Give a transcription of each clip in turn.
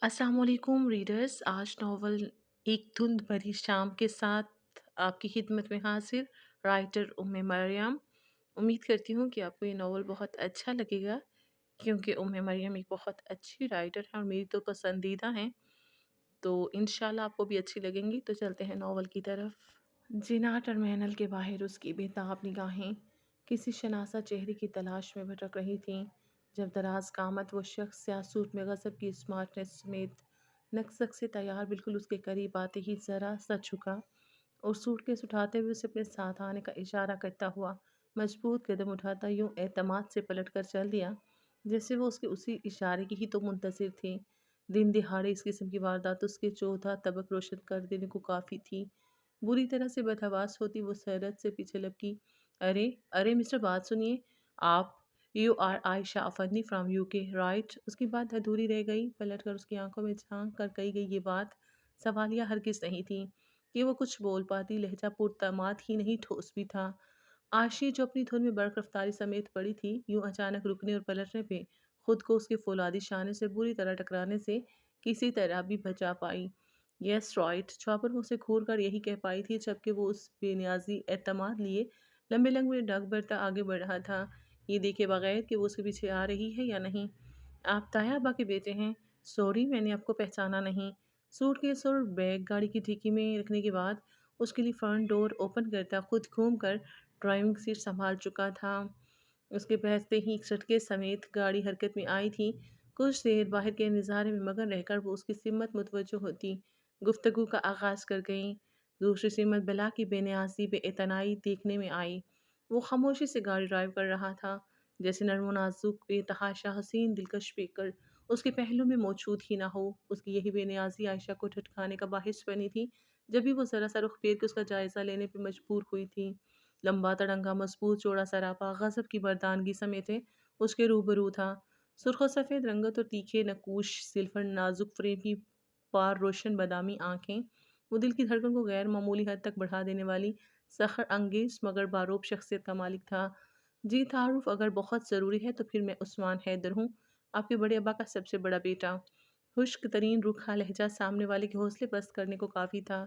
अस्सलाम वालेकुम रीडर्स। आज नावल एक धुंध भरी शाम के साथ आपकी खिदमत में हाजिर राइटर उम्मे मरियम। उम्मीद करती हूँ कि आपको ये नावल बहुत अच्छा लगेगा क्योंकि उम्मे मरियम एक बहुत अच्छी राइटर है और मेरी तो पसंदीदा हैं। तो इंशाल्लाह आपको भी अच्छी लगेंगी। तो चलते हैं नावल की तरफ। जिना टर्मिनल के बाहर उसकी बेताब निगाहें किसी शनासा चेहरे की तलाश में भटक रही थीं जब दराज कामत वो शख्स स्याह सूट में गजब की स्मार्टनेस समेत नक्सक से तैयार बिल्कुल उसके करीब आते ही जरा सा झुका और सूटकेस उठाते हुए उसे अपने साथ आने का इशारा करता हुआ मजबूत कदम उठाता यूं एतमाद से पलट कर चल दिया जैसे वो उसके उसी इशारे की ही तो मुंतजिर थी। दिन दिहाड़े इस किस्म की वारदात उसके चौथा तबक रोशन कर देने को काफ़ी थी। बुरी तरह से बदहवास होती वो सरहद से पीछे लपकी। अरे अरे मिस्टर, बात सुनिए। आप you are Ayesha Afandi from UK right? उसकी बात अधूरी रह गई। पलट कर उसकी आंखों में झांक कर कही गई ये बात सवालिया हरगिज नहीं थी कि वो कुछ बोल पाती। लहजा पुरतमाद ही नहीं, ठोस भी था। आशी जो अपनी धुन में बर्क रफ्तारी समेत पड़ी थी, यूं अचानक रुकने और पलटने पे खुद को उसके फौलादी शाने से बुरी तरह टकराने से किसी तरह भी बचा पाई। यस राइट, चौपर मुंह से घूर कर यही कह पाई थी जबकि वो उस बेनियाजी एतमाद लिए लंबे लंबे डग बढ़ता आगे बढ़ रहा था, ये देखे बगैर कि वो उसके पीछे आ रही है या नहीं। आप तायाबा के बेटे हैं? सॉरी, मैंने आपको पहचाना नहीं। सूटकेस और बैग गाड़ी की डिक्की में रखने के बाद उसके लिए फ्रंट डोर ओपन करता खुद घूम कर ड्राइविंग सीट संभाल चुका था। उसके पहुंचते ही एक झटके समेत गाड़ी हरकत में आई थी। कुछ देर बाहर के नज़ारे में मगन रहकर वो उसकी सिमत मुतवज्जो होती गुफ्तगू का आगाज़ कर गईं। दूसरी सिमत बिला की बेनियाजी बेइतनाई देखने में आई। वो खामोशी से गाड़ी ड्राइव कर रहा था जैसे नर्म नाजुक बेतहाशा हसीन दिलकश पेकर उसके पहलू में मौजूद ही ना हो। उसकी यही बेनियाजी आयशा को ठटकाने का बाहिस बनी थी। जब भी वो ज़रा सा रुख फेर के उसका जायज़ा लेने पर मजबूर हुई थी। लंबा तड़ंगा मजबूत चौड़ा सरापा गजब की मर्दानगी समेटे उसके रूबरू था। सुर्ख और सफ़ेद रंगत और तीखे नकूश सिल्फर नाजुक फ्रेम की पार रोशन बादामी आंखें वो दिल की धड़कन को गैर मामूली हद तक बढ़ा देने वाली सखर अंगेज मगर बारूब शख्सियत का मालिक था। जी, तारुफ अगर बहुत ज़रूरी है तो फिर मैं उस्मान हैदर हूँ, आपके बड़े अब्बा का सबसे बड़ा बेटा। खुश्क तरीन रूखा लहजा सामने वाले के हौसले पस्त करने को काफ़ी था।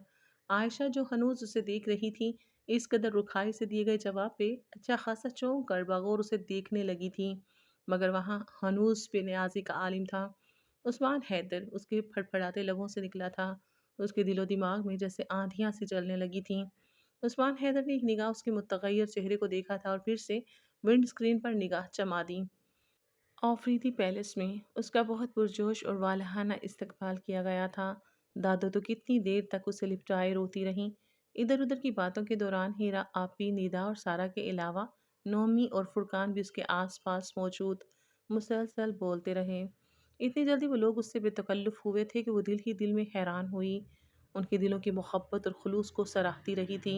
आयशा जो हनूज उसे देख रही थी, इस कदर रुखाई से दिए गए जवाब पे अच्छा खासा चौंक कर बगौर उसे देखने लगी थी, मगर वहाँ हनूज बेनियाजी का आलिम था। उस्मान हैदर उसके फड़फड़ाते लबों से निकला था। उसके दिलो दिमाग में जैसे आंधियां सी चलने लगी थीं। उस्मान हैदर ने एक निगाह उसके मुतगैर चेहरे को देखा था और फिर से विंड स्क्रीन पर निगाह जमा दी। आफरीदी पैलेस में उसका बहुत पुरजोश और वालहाना इस्तकबाल किया गया था। दादो तो कितनी देर तक उसे लिपटाए रोती रहीं। इधर उधर की बातों के दौरान हीरा आपी निदा और सारा के अलावा नोमी और फुरकान भी उसके आस पास मौजूद मुसलसल बोलते रहे। इतनी जल्दी वो लोग उससे बेतकल्लुफ़ हुए थे कि वो दिल ही दिल में हैरान हुई। उनके दिलों की मोहब्बत और खुलूस को सराहती रही थी।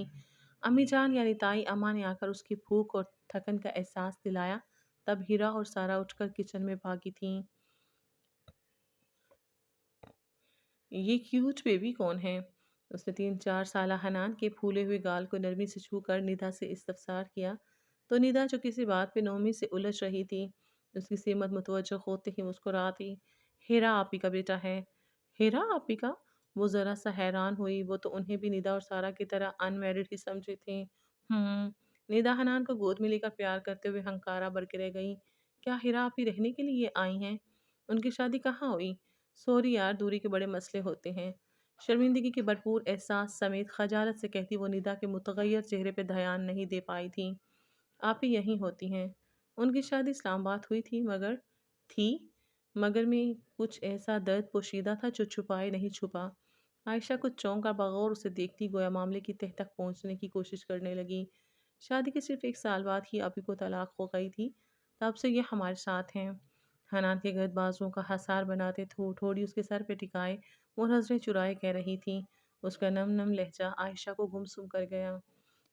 अम्मी जान यानी ताई अम्मा ने आकर उसकी भूख और थकन का एहसास दिलाया। तब हीरा और सारा उठकर किचन में भागी थीं। ये क्यूट बेबी कौन है? उसने 3-4 साला हनान के फूले हुए गाल को नरमी से छूकर निदा से इस्तफसार किया तो निदा जो किसी बात पे नौमी से उलझ रही थी, उसकी सीमत मुतवज्जो होते ही मुस्कुराती। हीरा आपी का बेटा है। हीरा आपी का? वो ज़रा सा हैरान हुई। वो तो उन्हें भी निदा और सारा की तरह अनमैरिड ही समझी थी। निदा हनान को गोद में लेकर प्यार करते हुए हंकारा भर के रह गई। क्या हीरा आपी रहने के लिए आई हैं? उनकी शादी कहाँ हुई? सॉरी यार, दूरी के बड़े मसले होते हैं। शर्मिंदगी के भरपूर एहसास समेत खजालत से कहती वो निदा के मुतगैर चेहरे पे ध्यान नहीं दे पाई थी। आप ही यहीं होती हैं। उनकी शादी इस्लामाबाद हुई थी थी मगर में कुछ ऐसा दर्द पोशीदा था जो छुपाए नहीं छुपा। आयशा कुछ चौंका बगौर उसे देखती गोया मामले की तह तक पहुंचने की कोशिश करने लगी। शादी के सिर्फ 1 साल बाद ही अभी को तलाक हो गई थी। तब से ये हमारे साथ हैं। हनान के गर्द बाजुओं का हसार बनाते थोड़ी उसके सर पे टिकाए वो नजरें चुराए कह रही थी। उसका नम नम लहजा आयशा को गुमसुम कर गया।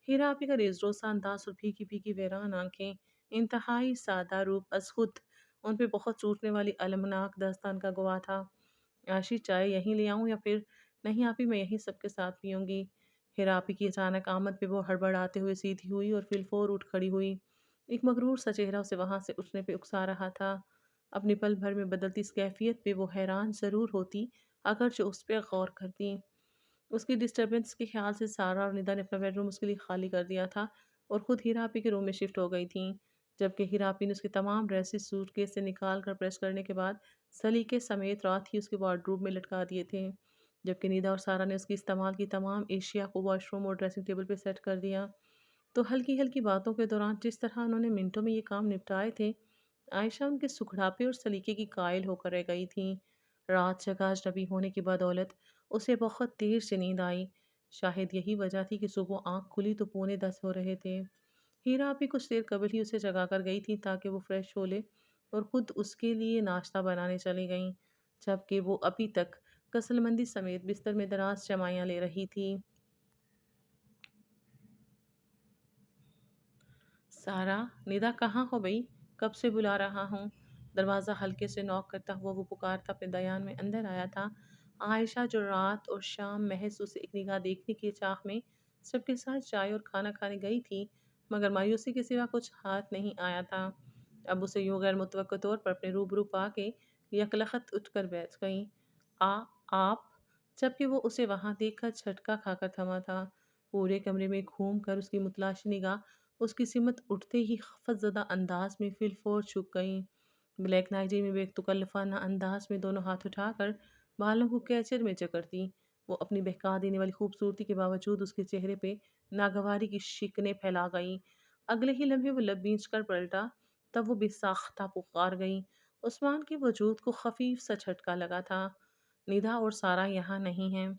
हीरा आपी का रेज़रोसा अंदाज़ और फीकी फीकी वीरान आंखें, इंतहाई सादा रूप अज़ खुद उन पे बहुत टूटने वाली अलमनाक दास्तान का गवाह था। आशी, चाय यहीं ले आऊं या फिर? नहीं आपी, मैं यहीं सबके साथ पीऊंगी। हीरा आपी की अचानक आमद पे वो हड़बड़ाते हुए सीधी हुई और फिलफोर उठ खड़ी हुई। एक मगरूर सा चेहरा उसे वहां से उठने पे उकसा रहा था। اپنی پل بھر میں بدلتی اس کیفیت پہ وہ حیران ضرور ہوتی اگرچہ اس پہ غور کرتی۔ اس کی ڈسٹربنس کے خیال سے سارا اور ندا نے اپنا بیڈ روم اس کے لیے خالی کر دیا تھا اور خود ہیراپی کے روم میں شفٹ ہو گئی تھیں، جبکہ ہیراپی نے اس کے تمام ڈریسز سوٹ کیس سے نکال کر پریس کرنے کے بعد سلیقے سمیت رات ہی اس کے وارڈروب میں لٹکا دیے تھے، جبکہ ندا اور سارا نے اس کی استعمال کی تمام اشیاء کو واش روم اور ڈریسنگ ٹیبل پہ سیٹ کر دیا۔ تو ہلکی ہلکی باتوں کے دوران جس طرح انہوں نے منٹوں میں یہ کام نپٹائے تھے، عائشہ ان کے سکھڑاپے اور سلیقے کی قائل ہو کر رہ گئی تھیں۔ رات جگہ اجنبی ہونے کی بدولت اسے بہت دیر سے نیند آئی، شاید یہی وجہ تھی کہ صبح آنکھ کھلی تو 9:45 ہو رہے تھے۔ ہیرا بھی کچھ دیر قبل ہی اسے جگا کر گئی تھی تاکہ وہ فریش ہو لے اور خود اس کے لیے ناشتہ بنانے چلی گئیں، جبکہ وہ ابھی تک کسل مندی سمیت بستر میں دراز جمائیاں لے رہی تھی۔ سارا، ندا کہاں ہو بھئی؟ کب سے بلا رہا ہوں؟ دروازہ ہلکے سے نوک کرتا ہوا وہ پکارتا اپنے دیان میں اندر آیا تھا۔ عائشہ جو رات اور شام محض اسے ایک نگاہ دیکھنے کی چاق میں سب کے ساتھ چائے اور کھانا کھانے گئی تھی، مگر مایوسی کے سوا کچھ ہاتھ نہیں آیا تھا۔ اب اسے یوں غیر متوقع طور پر اپنے روبرو پا کے یکلخت اٹھ کر بیٹھ گئیں۔ آ آپ جبکہ وہ اسے وہاں دیکھ کر جھٹکا کھا کر تھما تھا۔ پورے کمرے میں گھوم کر اس کی متلاشی نگاہ اس کی سمت اٹھتے ہی خفت زدہ انداز میں فی الفور چھک گئیں۔ بلیک نائٹی میں بے تکلفانہ انداز میں دونوں ہاتھ اٹھا کر بالوں کو کیچر میں جکڑتی وہ اپنی بہکا دینے والی خوبصورتی کے باوجود اس کے چہرے پہ ناگواری کی شکنیں پھیلا گئیں۔ اگلے ہی لمحے وہ لب بینچ کر پلٹا، تب وہ بے ساختہ پکار گئیں۔ عثمان کے وجود کو خفیف سا جھٹکا لگا تھا۔ ندا اور سارا یہاں نہیں ہیں،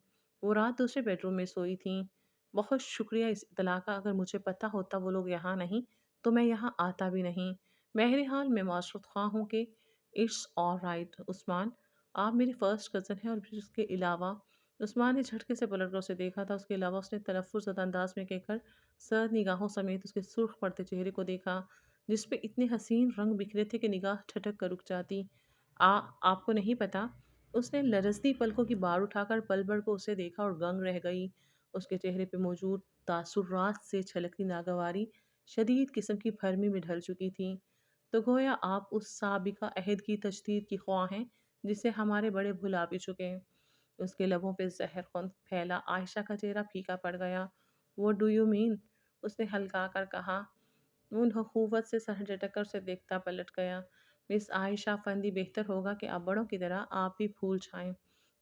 وہ رات دوسرے بیڈ روم میں سوئی تھیں۔ بہت شکریہ اس اطلاع کا، اگر مجھے پتا ہوتا وہ لوگ یہاں نہیں تو میں یہاں آتا بھی نہیں۔ بہرحال میں معذرت خواہ ہوں کہ اٹس آل رائٹ عثمان، آپ میری فرسٹ کزن ہیں اور پھر اس کے علاوہ عثمان نے جھٹکے سے پلٹ کر اسے دیکھا تھا، اس کے علاوہ اس نے تلفظ زدہ انداز میں کہہ کر سرد نگاہوں سمیت اس کے سرخ پڑتے چہرے کو دیکھا جس پہ اتنے حسین رنگ بکھرے تھے کہ نگاہ ٹھٹک کر رک جاتی۔ آپ کو نہیں پتا؟ اس نے لرزتی پلکوں کی بار اٹھا کر پل بھر کو اسے دیکھا اور گنگ رہ گئی۔ اس کے چہرے پہ موجود تاثرات سے چھلکتی ناگواری شدید قسم کی بھرمی میں ڈھل چکی تھی۔ تو گویا آپ اس سابقہ عہد کی تجدید کی خواہ ہیں جسے ہمارے بڑے بھلا بھی چکے ہیں۔ اس کے لبوں پہ زہر خون پھیلا عائشہ کا چہرہ پھیکا پڑ گیا۔ "What do you mean?" اس نے ہلکا کر کہا۔ وہ نخوت سے سر جھٹک کر اسے دیکھتا پلٹ گیا۔ "مس عائشہ فندی، بہتر ہوگا کہ آپ بڑوں کی طرح آپ بھی پھول جائیں۔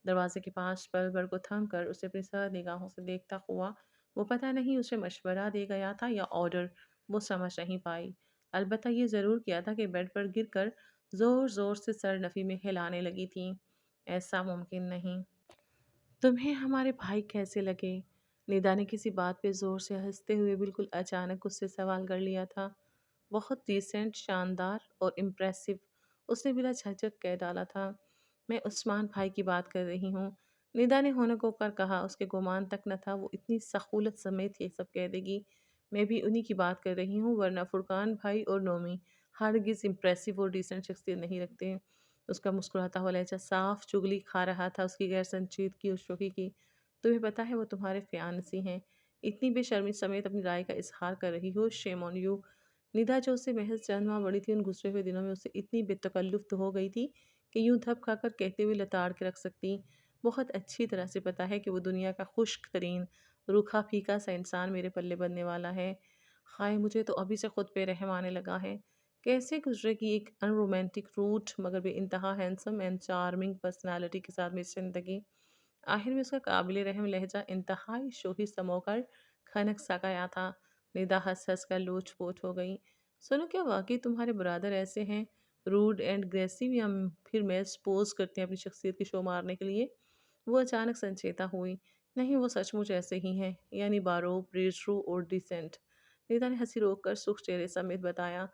دروازے کے پاس پل بھر کو تھم کر اسے اپنی سرد نگاہوں سے دیکھتا ہوا وہ پتہ نہیں اسے مشورہ دے گیا تھا یا آرڈر، وہ سمجھ نہیں پائی۔ البتہ یہ ضرور کیا تھا کہ بیڈ پر گر کر زور زور سے سر نفی میں ہلانے لگی تھی۔ ایسا ممکن نہیں۔ تمہیں ہمارے بھائی کیسے لگے؟ ندا نے کسی بات پہ زور سے ہنستے ہوئے بالکل اچانک اس سے سوال کر لیا تھا۔ بہت ڈیسنٹ، شاندار اور امپریسو، اس نے بلا جھجک کہہ ڈالا تھا۔ میں عثمان بھائی کی بات کر رہی ہوں، ندا نے ہونک ہو کر کہا۔ اس کے گمان تک نہ تھا وہ اتنی سخولت سمیت یہ سب کہہ دے گی۔ میں بھی انہی کی بات کر رہی ہوں، ورنہ فرقان بھائی اور نومی ہرگز امپریسو اور ڈیسنٹ شخصیت نہیں رکھتے۔ اس کا مسکراتا ہوا لہجہ صاف چگلی کھا رہا تھا اس کی غیر سنجیدگی اور شوخی کی۔ تمہیں پتہ ہے وہ تمہارے فیانسی ہیں، اتنی بے شرمی سمیت اپنی رائے کا اظہار کر رہی ہو، شیم آن یو۔ ندا جو اس سے محض چند ماہ بڑی تھی، ان گزرے ہوئے دنوں میں اس سے اتنی بے تکلف تو ہو گئی تھی کہ یوں دھپ کھا کر کہتے ہوئے لتاڑ کے رکھ سکتی۔ بہت اچھی طرح سے پتہ ہے کہ وہ دنیا کا خشک ترین روکھا پھیکا سا انسان میرے پلے بننے والا ہے۔ خائے مجھے تو ابھی سے خود پہ رحم آنے لگا ہے۔ کیسے گزرے گی ایک ان رومانٹک، روٹ مگر بے انتہا ہینڈسم اینڈ چارمنگ پرسنالٹی کے ساتھ میری زندگی۔ آخر میں اس کا قابل رحم لہجہ انتہائی شوخی سمو کر کھنک سا گیا تھا۔ ندا ہنس ہنس کر لوچ پوچ ہو گئی۔ سنو، کیا واقعی تمہارے برادر ایسے ہیں، روڈ اینڈ گریسیو، یا پھر محض پوز کرتے ہیں اپنی شخصیت کی شو مارنے کے لیے؟ وہ اچانک سنچیتا ہوئی۔ نہیں، وہ سچ مچ ایسے ہی ہیں، یعنی باروک، ریٹرو اور ڈیسنٹ۔ ندا نے ہنسی روک کر سرخ چہرے سمیت بتایا۔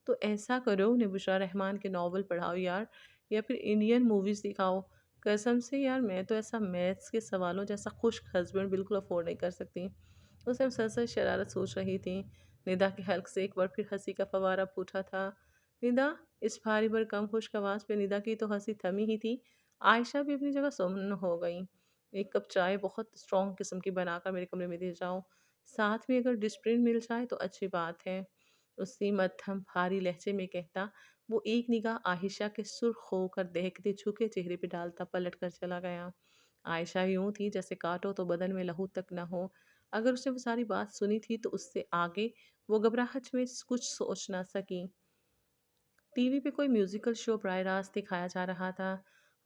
تو ایسا کرو، انہیں بشرا رحمان کے ناول پڑھاؤ یار، یا پھر انڈین موویز دکھاؤ۔ قسم سے یار، میں تو ایسا میتھس کے سوالوں جیسا خشک ہسبینڈ بالکل افورڈ نہیں کر سکتی۔ اسے مسلسل شرارت سوچ رہی تھی۔ ندا کے حلق سے ایک بار پھر ہنسی کا فوارہ پھوٹا تھا۔ ندا، اس بھاری بھر کم خشک آواز پہ ندا کی تو ہنسی تھمی ہی تھی، عائشہ بھی اپنی جگہ سمن ہو گئی۔ ایک کپ چائے بہت اسٹرانگ قسم کی بنا کر میرے کمرے میں دے جاؤ، ساتھ میں اگر ڈسپرن مل جائے تو اچھی بات ہے، اسی مدھم بھاری لہجے میں کہتا वो एक निगाह आयशा के सुर्ख होकर दहकते झुके चेहरे पे डालता पलट कर चला गया। आयशा यूं थी जैसे काटो तो बदन में लहू तक न हो। अगर उसने वो सारी बात सुनी थी तो उससे आगे वो घबराहट में कुछ सोच ना सकी। टीवी पे कोई म्यूजिकल शो बराह रास्त दिखाया जा रहा था।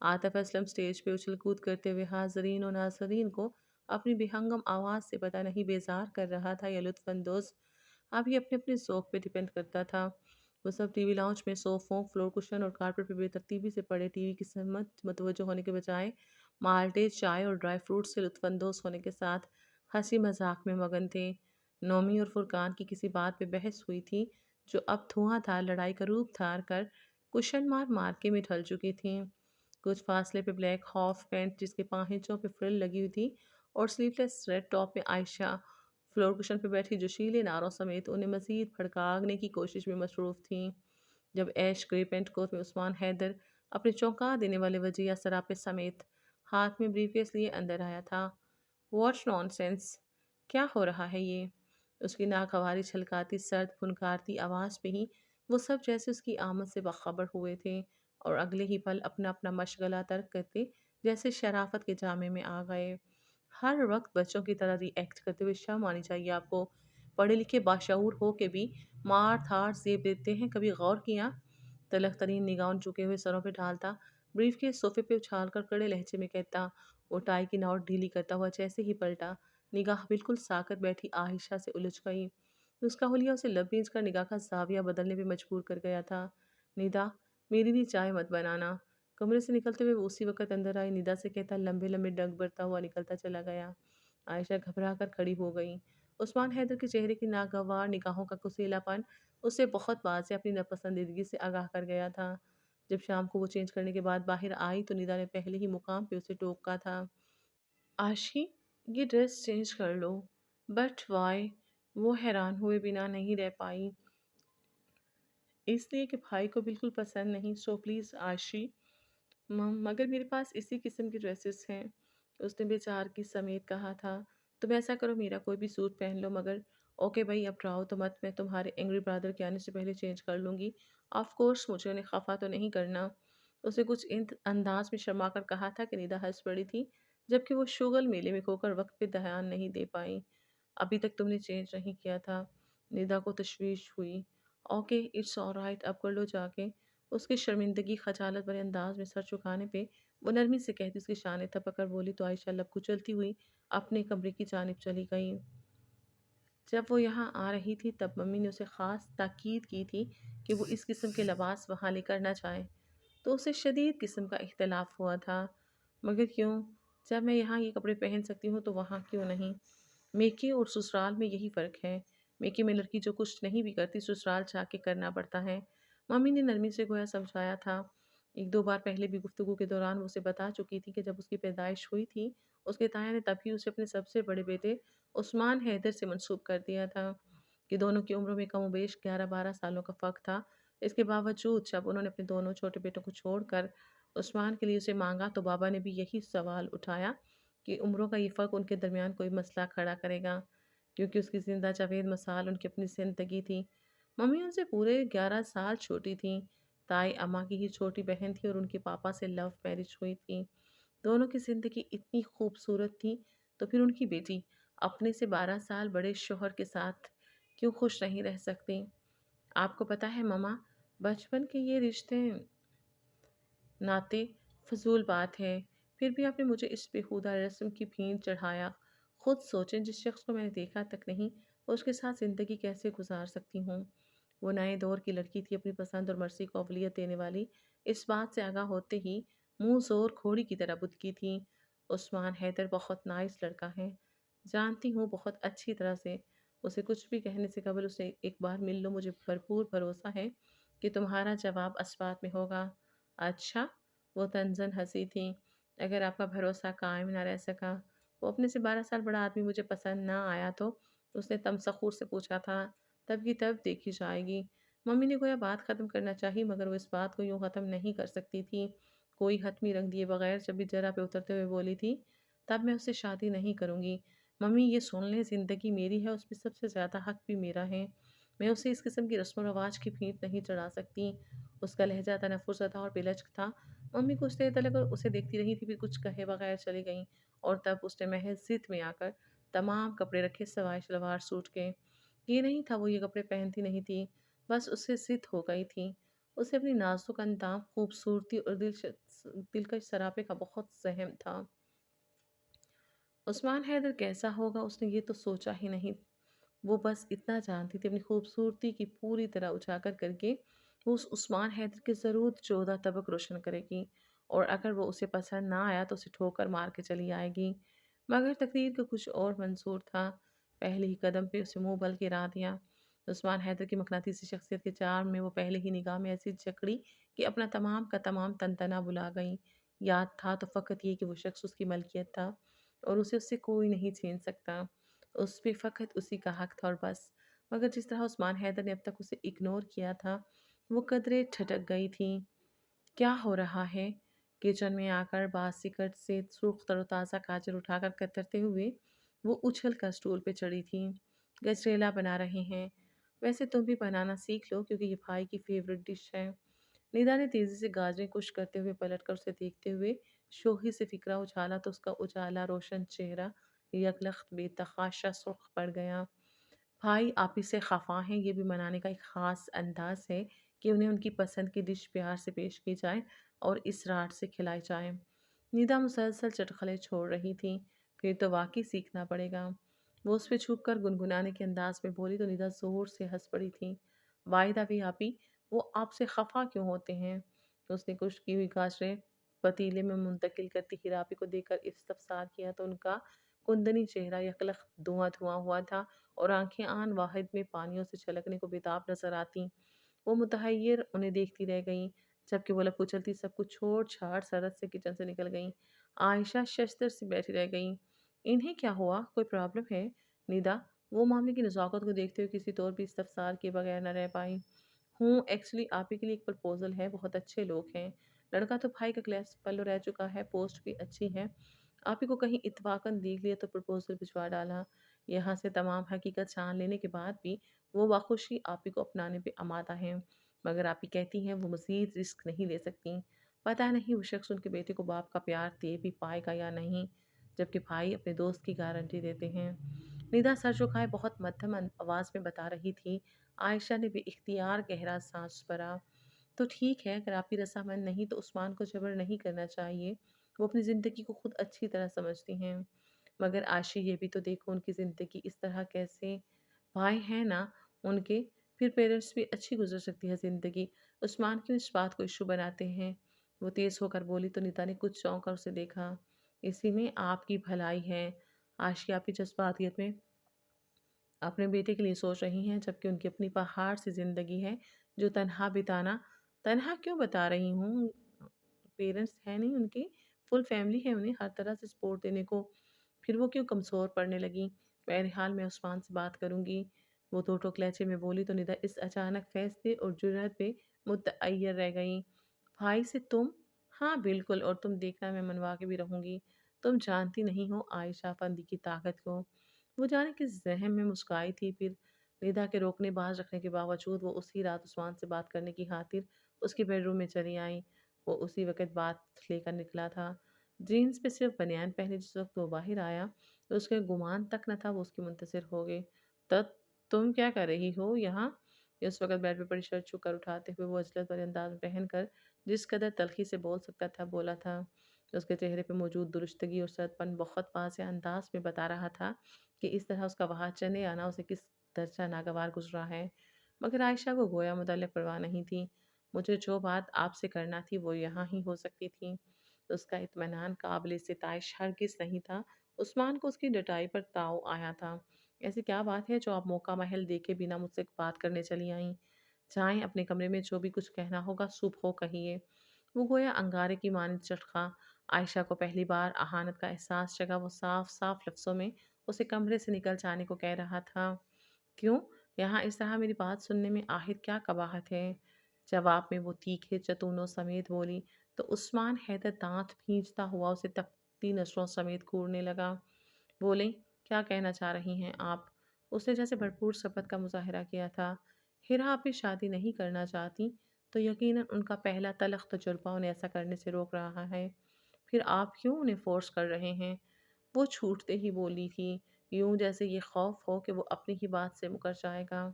आतिफ असलम स्टेज पे उछल कूद करते हुए हाजरीन और नाजरीन को अपनी बेहंगम आवाज़ से पता नहीं बेजार कर रहा था या लुत्फानंदोज। अब ये अपने अपने ज़ौक़ पे डिपेंड करता था। वो सब टीवी लाउंज में सोफ़ों, फ्लोर कुशन और कारपेट पे बेतरतीबी से पड़े टीवी की समत मुतवज्जो होने के बजाय माल्टे, चाय और ड्राई फ्रूट से लुत्फानंदोज होने के साथ हंसी मजाक में मगन थे। नोमी और फुरकान की किसी बात पे बहस हुई थी जो अब धुआंधार लड़ाई का रूप धार कर कुशन मार मारके में ढल चुकी थी। कुछ फासले पे ब्लैक हॉफ पैंट जिसके पांचों पे फ्रिल लगी हुई थी और स्लीवलेस रेड टॉप में आयशा फ्लोर कुशन पे बैठी जोशीले नारों समेत उन्हें मजीद भड़काने की कोशिश में मसरूफ थी। जब ऐश ग्रे पेंट कोट में उस्मान हैदर अपने चौंका देने वाले वजिया सरापे समेत हाथ में ब्रीफकेस लिए अंदर आया था। What nonsense! क्या हो रहा है ये? उसकी नागवारी छलकाती सर्द फुनकारती आवाज़ पे ही वो सब जैसे उसकी आमद से बाखबर हुए थे और अगले ही पल अपना अपना मशगला तर्क करते जैसे शराफत के जामे में आ गए। हर वक्त बच्चों की तरह रिएक्ट करते हुए शर्म आनी चाहिए आपको। पढ़े लिखे बाशऊर हो के भी मार धाड़ जेब देते हैं, कभी गौर किया? तलख तरीन निगाहों झुके हुए सरों पे ढालता ब्रीफ के सोफे पे उछाल कर कड़े लहजे में कहता। वो टाई की नॉट ढीली करता हुआ जैसे ही पलटा, निगाह बिल्कुल साकत बैठी आयशा से उलझ गई। उसका हुलिया उसे लब बेच कर निगाह का जाविया बदलने पे मजबूर कर गया था। निदा, मेरी भी चाय मत बनाना। कमरे से निकलते हुए वो उसी वक्त अंदर आई निदा से कहता लंबे लंबे डग भरता हुआ निकलता चला गया। आयशा घबरा कर खड़ी हो गई। उस्मान हैदर के चेहरे की नागवार निगाहों का कुसीलापन उसे बहुत वाज़ेह अपनी नापसंदीदगी से आगाह कर गया था। जब शाम को वो चेंज करने के बाद बाहर आई तो निदा ने पहले ही मुकाम पे उसे टोका था। आशी, ये ड्रेस चेंज कर लो। But why? वो हैरान हुए बिना नहीं रह पाई। इसलिए कि भाई को बिल्कुल पसंद नहीं, सो प्लीज़ आशी। मगर मेरे पास इसी किस्म की ड्रेसेस हैं, उसने बेचारगी समेत कहा था। तुम ऐसा करो, मेरा कोई भी सूट पहन लो। मगर ओके भाई, अब रहो तो मत, मैं तुम्हारे एंग्री ब्रदर के आने से पहले चेंज कर लूँगी। ऑफ कोर्स मुझे उन्हें खफा तो नहीं करना। उसने कुछ इन अंदाज में शर्मा कर कहा था कि निदा हंस पड़ी थी, जबकि वो शुगल मेले में खोकर वक्त पे ध्यान नहीं दे पाई। अभी तक तुमने चेंज नहीं किया था। निदा को तशवीश हुई। ओके, इट्स ऑलराइट, अब कर लो जाके। उसकी शर्मिंदगी खजालत भरे अंदाज में सर झुकाने पे वो नरमी से कहती उसकी शान थपक कर बोली तो आयशा लब कुचलती हुई अपने कमरे की जानिब चली गई। जब वो यहाँ आ रही थी तब मम्मी ने उसे ख़ास ताकीद की थी कि वो इस किस्म के लिबास वहाँ लेकर ना जाए, तो उसे शदीद किस्म का इख्तलाफ हुआ था। मगर क्यों? जब मैं यहाँ ये कपड़े पहन सकती हूँ तो वहाँ क्यों नहीं? मेके और ससुराल में यही फ़र्क है। मेके में लड़की जो कुछ नहीं भी करती ससुराल जाके करना पड़ता है। मम्मी ने नरमी से गोया समझाया था। एक दो बार पहले भी गुफ्तगू के दौरान वो उसे बता चुकी थी कि जब उसकी पैदाइश हुई थी, उसके ताया ने तभी उसे अपने सबसे बड़े बेटे उस्मान हैदर से मंसूब कर दिया था कि दोनों की उम्रों में कमोबेश 11-12 सालों का फ़र्क था। इसके बावजूद जब उन्होंने अपने दोनों छोटे बेटों को छोड़कर उस्मान के लिए उसे मांगा तो बाबा ने भी यही सवाल उठाया कि उम्रों का ये फ़र्क उनके दरमियान कोई मसला खड़ा करेगा, क्योंकि उसकी ज़िंदा जावेद मसाल उनकी अपनी ज़िंदगी थी। मम्मी उनसे पूरे 11 साल छोटी थीं। ताई अम्मा की ही छोटी बहन थी और उनके पापा से लव मैरिज हुई थी। दोनों की ज़िंदगी इतनी खूबसूरत थी, तो फिर उनकी बेटी अपने से 12 साल बड़े शौहर के साथ क्यों खुश नहीं रह सकती? आपको पता है मम्मा, बचपन के ये रिश्ते नाते फ़िज़ूल बात है। फिर भी आपने मुझे इस बेहुदा रस्म की भीड़ चढ़ाया। खुद सोचें, जिस शख्स को मैंने देखा तक नहीं, उसके साथ ज़िंदगी कैसे गुजार सकती हूँ? वो नए दौर की लड़की थी, अपनी पसंद और मर्ज़ी को अवलियत देने वाली। इस बात से आगाह होते ही मुँह ज़ोर घोड़ी की तरह बुदकी थी। उस्मान हैदर बहुत नाइस लड़का है। जानती हूँ बहुत अच्छी तरह से। उसे कुछ भी कहने से कबल उसे एक बार मिल लो, मुझे भरपूर भरोसा है कि तुम्हारा जवाब असबात में होगा। अच्छा, वो तंज़न हँसी थी। अगर आपका भरोसा कायम ना रह सका, वो अपने से 12 साल बड़ा आदमी मुझे पसंद ना आया तो? उसने तमसखुर से पूछा था। तब की तब देखी जाएगी। मम्मी ने गोया बात ख़त्म करना चाही, मगर वो इस बात को यूँ ख़त्म नहीं कर सकती थी। कोई हतमी रंग दिए बगैर जब भी जरा पे उतरते हुए बोली थी, तब मैं उससे शादी नहीं करूँगी। मम्मी, ये सुन लें, ज़िंदगी मेरी है, उसमें सबसे ज़्यादा हक भी मेरा है। मैं उसे इस किस्म की रस्म व रवाज की भीख नहीं चढ़ा सकती। उसका लहजा तनफ़ुर था और बेलच था। मम्मी कुछ देर तक उसे देखती रही थी, फिर कुछ कहे बगैर चली गईं और तब उसने महज़ ज़िद में आकर तमाम कपड़े रखे सिवाय सलवार सूट के। ये नहीं था वो ये कपड़े पहनती नहीं थी, बस उससे ज़िद हो गई थी। उसे अपनी नाज़ुक अंदाज़, खूबसूरती और दिलकश सरापे का बहुत सहम था। उस्मान हैदर कैसा होगा उसने ये तो सोचा ही नहीं। वो बस इतना जानती थी अपनी खूबसूरती की पूरी तरह उजागर करके वो उस उस्मान हैदर के ज़रूर 14 तबक रोशन करेगी और अगर वो उसे पसंद ना आया तो उसे ठोकर मार के चली आएगी। मगर तकदीर का कुछ और मंजूर था। पहले ही कदम पे उसे मुंह बल गिरा दिया। उस्मान हैदर की मकनातीसी शख्सियत के चार्म में वो पहले ही निगाह में ऐसी जकड़ी कि अपना तमाम का तमाम तनतना बुला गई। याद था तो फ़कत ये कि वो शख्स उसकी मलकियत था और उसे उससे कोई नहीं छीन सकता। उस पे फ़कत उसी का हक था और बस। मगर जिस तरह उस्मान हैदर ने अब तक उसे इग्नोर किया था, वो कदरे ठटक गई थी। क्या हो रहा है? किचन में आकर बासिकट से सुर्ख तरोताज़ा गाजर उठाकर कतरते हुए वो उछल कर स्टूल पे चढ़ी थी। गजरेला बना रहे हैं। वैसे तुम भी बनाना सीख लो क्योंकि ये भाई की फेवरेट डिश है। निदा ने तेजी से गाजरें कुश करते हुए पलटकर उसे देखते हुए शोही से फिकरा उछाला तो उसका उजाला रोशन चेहरा यकलख्त बेतहाशा सुर्ख पड़ गया। भाई आप इससे खफा हैं, ये भी मनाने का एक ख़ास अंदाज है कि उन्हें उनकी पसंद की डिश प्यार से पेश की जाए और इसरार से खिलाई जाए। निदा मुसलसल चटखले छोड़ रही थी। फिर तो वाकई सीखना पड़ेगा। वो उस पे छुप कर गुनगुनाने के अंदाज में बोली तो निदा जोर से हंस पड़ी थी। वाहिदा भी आपी, वो आपसे खफा क्यों होते हैं? उसने कुछ की हुई गाजरें पतीले में मुंतकिल करती हिरापी को देखकर इस्तफसार किया तो उनका कुंदनी चेहरा यकलख धुआं धुआं हुआ था और आंखें आन वाहिद में पानियों से छलकने को बेताब नजर आती। वो मुतहय्यर उन्हें देखती रह गईं, जबकि वो लप कुचलती सब कुछ छोड़ छाड़ सरत से किचन से निकल गईं। आयशा शशदर से बैठी रह गईं। इन्हें क्या हुआ? कोई प्रॉब्लम है? निदा वो मामले की नज़ाकत को देखते हुए किसी तौर भी इस्तफसार किए बगैर न रह पाई। हूँ, एक्चुअली आप ही के लिए एक प्रपोज़ल है, बहुत अच्छे लोग हैं। लड़का तो भाई का क्लास फेलो रह चुका है, पोस्ट भी अच्छी है। आप ही को कहीं इत्तफ़ाक़न देख लिया तो प्रपोज़ल भिजवा डाला। यहाँ से तमाम हकीकत जान लेने के बाद भी वो बाख़ुशी आप ही को अपनाने पे आमादा हैं। मगर आप ही कहती हैं वो मज़ीद रिस्क नहीं ले सकतीं। पता नहीं वो शख़्स उनके बेटे को बाप का प्यार दे भी पाएगा या नहीं, जबकि भाई अपने दोस्त की गारंटी देते हैं। निदा सर झुकाए बहुत मध्यम आवाज़ में बता रही थी। आयशा ने बेइख्तियार गहरा साँस भरा। तो ठीक है, अगर आप ही रज़ामंद नहीं तो उस्मान को जबर नहीं करना चाहिए। वो अपनी ज़िंदगी को खुद अच्छी तरह समझती हैं। मगर आशी ये भी तो देखो उनकी ज़िंदगी इस तरह कैसे? भाई हैं ना उनके, फिर पेरेंट्स भी अच्छी गुज़र सकती है ज़िंदगी। उस्मान क्यों इस बात को इश्यू बनाते हैं? वो तेज़ होकर बोली तो निदा ने कुछ चौंक कर उसे देखा। इसी में आपकी भलाई है। आशी आपकी जज़्बातियत में अपने बेटे के लिए सोच रही हैं जबकि उनकी अपनी पहाड़ सी ज़िंदगी है जो तन्हा बिताना। तन्हा क्यों बता रही हूँ? पेरेंट्स हैं नहीं उनकी, फुल फैमिली है उन्हें हर तरह से सपोर्ट देने को। फिर वो क्यों कमज़ोर पड़ने लगी? बहरहाल मैं उस्मान से बात करूँगी। वो दो टोक लहजे में बोली तो निदा इस अचानक फैसले और जुर्रत पे मुतअय्यर रह गई। भाई से तुम? हाँ बिल्कुल, और तुम देखना मैं मनवा के भी रहूँगी। तुम जानती नहीं हो आयशा फंदी की ताकत को। वो जाने किस ज़हम में मुस्काई थी, फिर निदा के रोकने बाज रखने के बावजूद वो उसी रात उस्मान से बात करने की खातिर उसके बेडरूम में चली आई। वो उसी वक़्त बात लेकर निकला था। जीन्स पे सिर्फ़ बनियान पहने जिस वक़्त वो बाहर आया, तो उसके गुमान तक न था वो उसकी मुंतज़िर हो गई। "तब तुम क्या कर रही हो यहाँ?" उस वक़्त बेड पे पड़ी शर्ट छू कर उठाते हुए वो अजलत भरे अंदाज़ में पहनकर जिस कदर तल्ख़ी से बोल सकता था, बोला था। उसके चेहरे पे मौजूद दुरुस्तगी और सख्तपन बहुत वाज़ेह अंदाज़ में बता रहा था कि इस तरह उसका वहाँ चले आना उसे किस दर्जा नागवार गुज़रा है। मगर आयशा को गोया मुतल्लिक़ परवाह नहीं थी। मुझे जो बात आपसे करना थी वो यहाँ ही हो सकती थी। उसका इत्मीनान काबिल सिताइश हरगिज़ नहीं था। उस्मान को उसकी डटाई पर ताव आया था। ऐसी क्या बात है जो आप मौका महल देखे बिना मुझसे बात करने चली आईं? जाएँ अपने कमरे में, जो भी कुछ कहना होगा सुबह कहिए। वो गोया अंगारे की मानद चटका। आयशा को पहली बार अहानत का एहसास जगा। वो साफ-साफ लफ्ज़ों में उसे कमरे से निकल जाने को कह रहा था। क्यों? यहाँ इस तरह मेरी बात सुनने में आखिर क्या कबाहत है? जवाब में वो तीखे चतूनों समेत बोली तो उस्मान हैदर दाँत भींचता हुआ उसे तपती नज़रों समेत घूरने लगा। बोले, क्या कहना चाह रही हैं आप? उसने जैसे भरपूर सबक का मुज़ाहिरा किया था। ہیرا اپنی شادی نہیں کرنا چاہتی تو یقیناً ان کا پہلا تلخ تجربہ انہیں ایسا کرنے سے روک رہا ہے۔ پھر آپ کیوں انہیں فورس کر رہے ہیں؟ وہ چھوٹتے ہی بولی تھی، یوں جیسے یہ خوف ہو کہ وہ اپنی ہی بات سے مکر جائے گا۔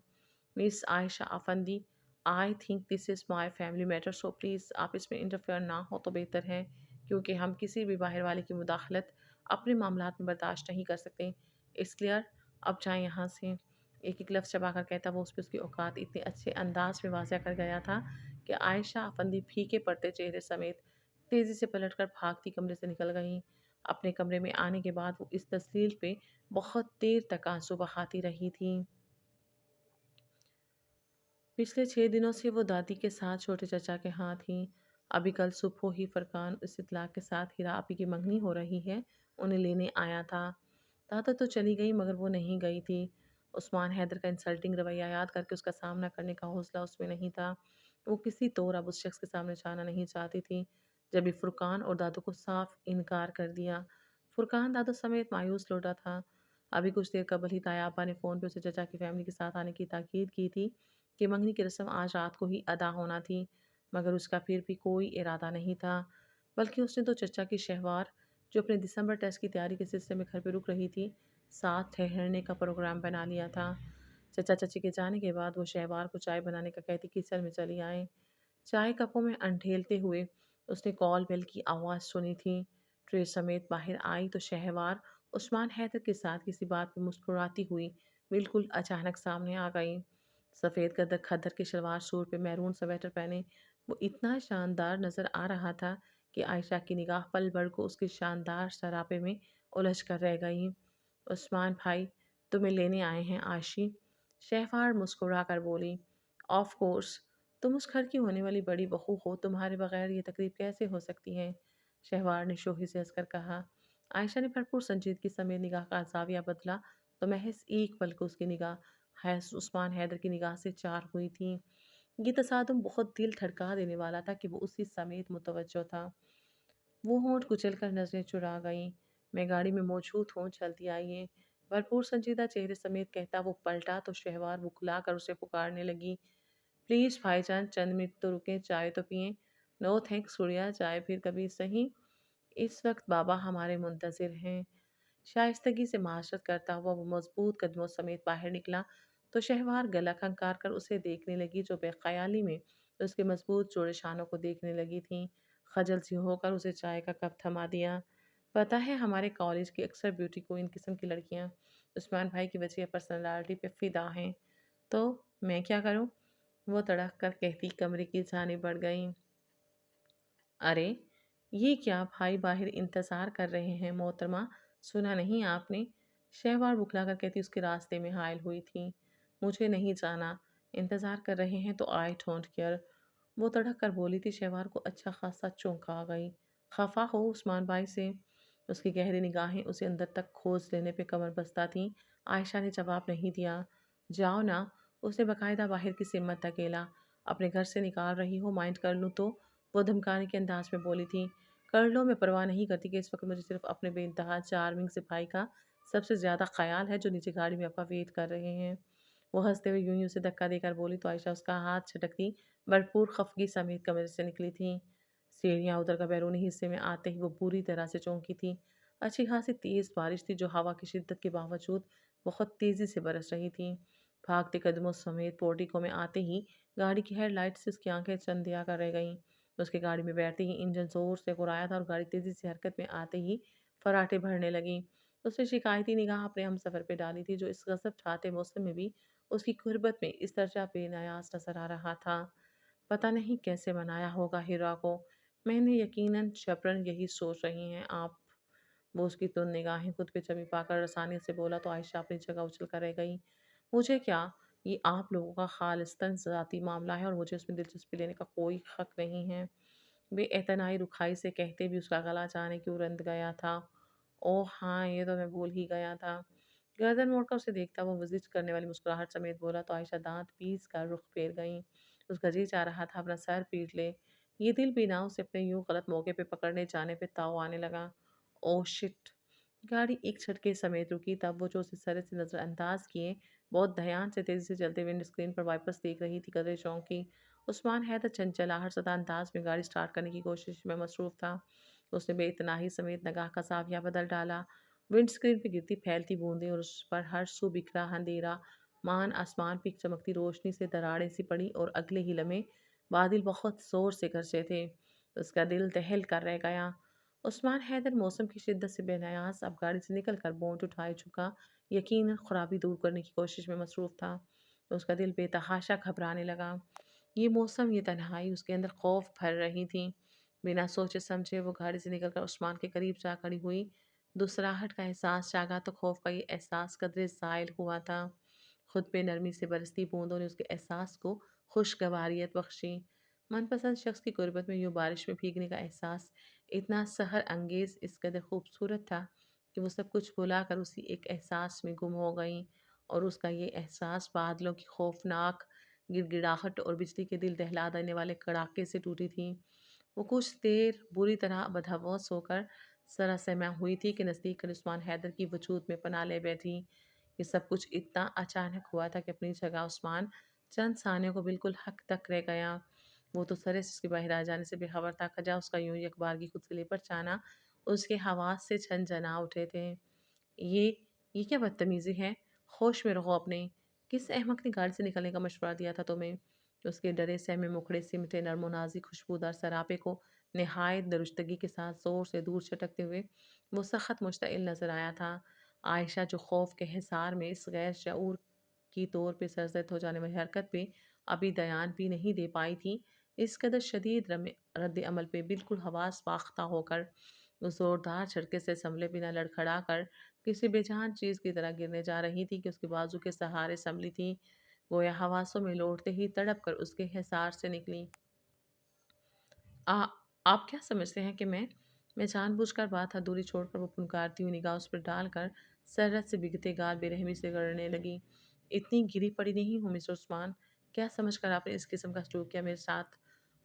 Miss Ayesha Afandi, I think this is my family matter, so please آپ اس میں انٹرفیئر نہ ہو تو بہتر ہے، کیونکہ ہم کسی بھی باہر والے کی مداخلت اپنے معاملات میں برداشت نہیں کر سکتے۔ اس کلیئر، اب جائیں یہاں سے۔ ایک ایک لفظ چبا کر کہتا وہ اس پہ اس کی اوقات اتنے اچھے انداز میں واضح کر گیا تھا کہ عائشہ افندی پھیکے پڑتے چہرے سمیت تیزی سے پلٹ کر بھاگتی کمرے سے نکل گئیں۔ اپنے کمرے میں آنے کے بعد وہ اس تسلیل پہ بہت دیر تک آنسو بہاتی رہی تھی۔ پچھلے 6 دنوں سے وہ دادی کے ساتھ چھوٹے چچا کے ہاں تھیں۔ ابھی کل صبح ہی فرقان اس اطلاع کے ساتھ ہیرا آپی کی منگنی ہو رہی ہے انہیں لینے آیا تھا۔ دادا تو چلی گئی مگر وہ نہیں گئی تھی۔ عثمان حیدر کا انسلٹنگ رویہ یاد کر کے اس کا سامنا کرنے کا حوصلہ اس میں نہیں تھا۔ وہ کسی طور اب اس شخص کے سامنے جانا نہیں چاہتی تھی۔ جبھی فرقان اور دادو کو صاف انکار کر دیا۔ فرقان دادو سمیت مایوس لوٹا تھا۔ ابھی کچھ دیر قبل ہی تایا ابا نے فون پہ اسے چچا کی فیملی کے ساتھ آنے کی تاکید کی تھی کہ منگنی کی رسم آج رات کو ہی ادا ہونا تھی، مگر اس کا پھر بھی کوئی ارادہ نہیں تھا، بلکہ اس نے تو چچا کی شہوار جو اپنے دسمبر ٹیسٹ کی تیاری کے سلسلے میں گھر پہ رک رہی تھی ساتھ ٹھہرنے کا پروگرام بنا لیا تھا۔ چچا چچی کے جانے کے بعد وہ شہوار کو چائے بنانے کا کہتی کچن میں چلی آئیں۔ چائے کپوں میں انڈھیلتے ہوئے اس نے کال بیل کی آواز سنی تھی۔ ٹرے سمیت باہر آئی تو شہوار عثمان حیدر کے ساتھ کسی بات پہ مسکراتی ہوئی بالکل اچانک سامنے آ گئی۔ سفید قدر کھدر کے شلوار سوٹ پہ میرون سویٹر پہنے وہ اتنا شاندار نظر آ رہا تھا کہ عائشہ کی نگاہ پل بھر کو اس کے شاندار سراپے میں الجھ کر رہ گئی۔ عثمان بھائی تمہیں لینے آئے ہیں عائشی، شہوار مسکرا کر بولی۔ آف کورس، تم اس گھر کی ہونے والی بڑی بہو ہو، تمہارے بغیر یہ تقریب کیسے ہو سکتی ہے؟ شہوار نے شوخی سے ہنس کر کہا۔ عائشہ نے بھرپور سنجیدگی سمیت نگاہ کا زاویہ بدلا تو محض ایک پل کو اس کی نگاہ عثمان حیدر کی نگاہ سے چار ہوئی تھی۔ یہ تصادم بہت دل دھڑکا دینے والا تھا کہ وہ اسی سمیت متوجہ تھا۔ وہ ہونٹ کچل کر نظریں چرا گئیں۔ میں گاڑی میں موجود ہوں، جلدی آئیے۔ بھرپور سنجیدہ چہرے سمیت کہتا وہ پلٹا تو شہوار بکھلا کر اسے پکارنے لگی۔ پلیز بھائی جان چند منٹ تو رکیں، چائے تو پئیں۔ نو تھینکس گڑیا، چائے پھر کبھی سہی، اس وقت بابا ہمارے منتظر ہیں۔ شائستگی سے معاشرت کرتا ہوا وہ مضبوط قدموں سمیت باہر نکلا تو شہوار گلا کھنکار کر اسے دیکھنے لگی جو بے خیالی میں اس کے مضبوط جوڑے شانوں کو دیکھنے لگی تھیں۔ خجل سی ہو کر اسے چائے کا کپ تھما دیا۔ پتہ ہے ہمارے کالج کی اکثر بیوٹی کو ان قسم کی لڑکیاں عثمان بھائی کی وجہ پرسنالٹی پہ فدا ہیں، تو میں کیا کروں؟ وہ تڑک کر کہتی کمرے کی جانب بڑھ گئیں۔ ارے یہ کیا بھائی باہر انتظار کر رہے ہیں محترمہ، سنا نہیں آپ نے؟ شہوار بکھلا کر کہتی اس کے راستے میں حائل ہوئی تھی۔ مجھے نہیں جانا، انتظار کر رہے ہیں تو آئی ڈونٹ کیئر، وہ تڑک کر بولی تھی۔ شہوار کو اچھا خاصا چونک آ گئی۔ خفا ہو عثمان بھائی سے؟ اس کی گہری نگاہیں اسے اندر تک کھوز لینے پہ کمر بستہ تھیں۔ عائشہ نے جواب نہیں دیا۔ جاؤ نا، اس نے باقاعدہ باہر کی سمت دھکیلا۔ اپنے گھر سے نکال رہی ہو، مائنڈ کر لوں تو؟ وہ دھمکانے کے انداز میں بولی تھی۔ کر لو، میں پرواہ نہیں کرتی کہ اس وقت مجھے صرف اپنے بے انتہا چارمنگ سپاہی کا سب سے زیادہ خیال ہے جو نیچے گاڑی میں آپ کا ویٹ کر رہے ہیں۔ وہ ہنستے ہوئے یوں سے دھکا دے کر بولی تو عائشہ اس کا ہاتھ چھٹکتی بھرپور خفگی سمیت کمرے سے نکلی تھی۔ سیڑھیاں ادھر کا بیرونی حصے میں آتے ہی وہ بری طرح سے چونکی تھی۔ اچھی خاصی تیز بارش تھی جو ہوا کی شدت کے باوجود بہت تیزی سے برس رہی تھی۔ بھاگتے قدموں سمیت پورٹیکو میں آتے ہی گاڑی کی ہیڈ لائٹ سے اس کی آنکھیں چندیا کر رہ گئیں۔ اس کے گاڑی میں بیٹھتے ہی انجن زور سے گرایا تھا اور گاڑی تیزی سے حرکت میں آتے ہی فراٹے بھرنے لگیں۔ اس نے شکایتی نگاہ اپنے ہم سفر پہ ڈالی تھی جو اس غضب ٹھاتے موسم میں بھی اس کی قربت میں اس درجہ بے نیاز نظر آ رہا تھا۔ پتہ نہیں کیسے منایا ہوگا ہیرا کو، میں نے یقیناً جبرن یہی سوچ رہی ہیں آپ۔ وہ اس کی تند نگاہیں خود پہ جمی پا کر رسانی سے بولا تو عائشہ اپنی جگہ اچھل کر رہ گئی۔ مجھے کیا، یہ آپ لوگوں کا خالصتاً ذاتی معاملہ ہے اور مجھے اس میں دلچسپی لینے کا کوئی حق نہیں ہے، بے اعتنائی رکھائی سے کہتے بھی اس کا گلا جانے کیوں رند گیا تھا۔ اوہ ہاں، یہ تو میں بھول ہی گیا تھا۔ گردن موڑ کر اسے دیکھتا وہ وزج کرنے والی مسکراہٹ سمیت بولا تو عائشہ دانت پیس کر رخ پھیر گئیں۔ اس کا جی چاہ رہا تھا اپنا سر پیٹ لے، یہ دل بھی نہ اسے اپنے یوں غلط موقع پہ پکڑنے جانے پہ تاؤ آنے لگا۔ اوہ شٹ، गाड़ी एक झटके समेत रुकी, तब वो जो उसे सर से नज़रअंदाज किए, बहुत ध्यान से तेज़ी से चलते विंड स्क्रीन पर वाइपर्स देख रही थी, कदरे चौंकी। उस्मान हैदर चंचल आहड़ज़दा अंदाज में गाड़ी स्टार्ट करने की कोशिश में मसरूफ़ था। उसने बेतनाही समेत निगाह का साविया बदल डाला। विंड स्क्रीन पर गिरती फैलती बूंदें और उस पर हर सू बिखरा अंधेरा, मान आसमान पे एक चमकती रोशनी से दरारें सी पड़ी और अगले ही लम्हे बादल बहुत ज़ोर से गरजे थे। उसका दिल दहल कर रह गया। उस्मान हैदर मौसम की शिद्दत से बेनियाज अब गाड़ी से निकलकर बोंट उठाए चुका, यकीनन खराबी दूर करने की कोशिश में मसरूफ़ था। तो उसका दिल बेतहाशा घबराने लगा। ये मौसम, ये तन्हाई उसके अंदर खौफ भर रही थी। बिना सोचे समझे वो गाड़ी से निकलकर उस्मान के करीब जा खड़ी हुई। दुसराहट का एहसास जागा तो खौफ का ये एहसास कदरे ज़ायल हुआ था। खुद पे नरमी से बरसती बूंदों ने उसके एहसास को खुशगवारियत बख्शी। मनपसंद शख्स की गुर्बत में यूं बारिश में भीगने का एहसास इतना सहर अंगेज, इस कदर खूबसूरत था कि वो सब कुछ भुलाकर उसी एक एहसास में गुम हो गई। और उसका ये एहसास बादलों की खौफनाक गिड़गिड़ाहट और बिजली के दिल दहला देने वाले कड़ाके से टूटी थी। वो कुछ देर बुरी तरह बदहवास होकर सरासमा हुई थी कि नज़दीक कर उस्मान हैदर की वजूद में पनाह ले बैठी। ये सब कुछ इतना अचानक हुआ था कि अपनी जगह उस्मान चंद सानियों को बिल्कुल हक तक रह गया। वो तो सरे से उसके बाहर आ जाने से बेखबर था, खजा उसका यूं ही अखबार की खुद से लेकर जाना उसके हवास से झनझना उठे थे। ये ये क्या बदतमीज़ी है? होश में रहो अपने। किस अहमक ने गाड़ी से निकलने का मशवरा दिया था तुम्हें? उसके डरे सहमे मुखड़े सिमटे नर्मो नाज़ुक खुशबूदार सरापे को निहायत दुरुस्तगी के साथ ज़ोर से दूर झटकते हुए वो सख़्त मुश्तइल नज़र आया था। आयशा जो खौफ़ के हिसार में इस गैर शऊर की तौर पे सरज़द हो जाने वाली हरकत पे अभी दयान भी नहीं दे पाई थी, इस कदर शदीद रद्द अमल पे बिल्कुल हवास बाख्ता होकर उस ज़ोरदार झटके से संभले बिना लड़खड़ा कर किसी बेजान चीज़ की तरह गिरने जा रही थी कि उसके बाजू के सहारे संभली थी। गोया हवासों में लौटते ही तड़प कर उसके हिसार से निकली। आ, आप क्या समझते हैं कि मैं जानबूझकर बात अधूरी छोड़कर वो फुनकारती हुई निगाह उस पर डालकर सररत से बिगते गाल बेरहमी से गड़ने लगी। इतनी गिरी पड़ी नहीं हूँ मिस्टर उस्मान, क्या समझकर आपने इस किस्म का सलूक किया मेरे साथ?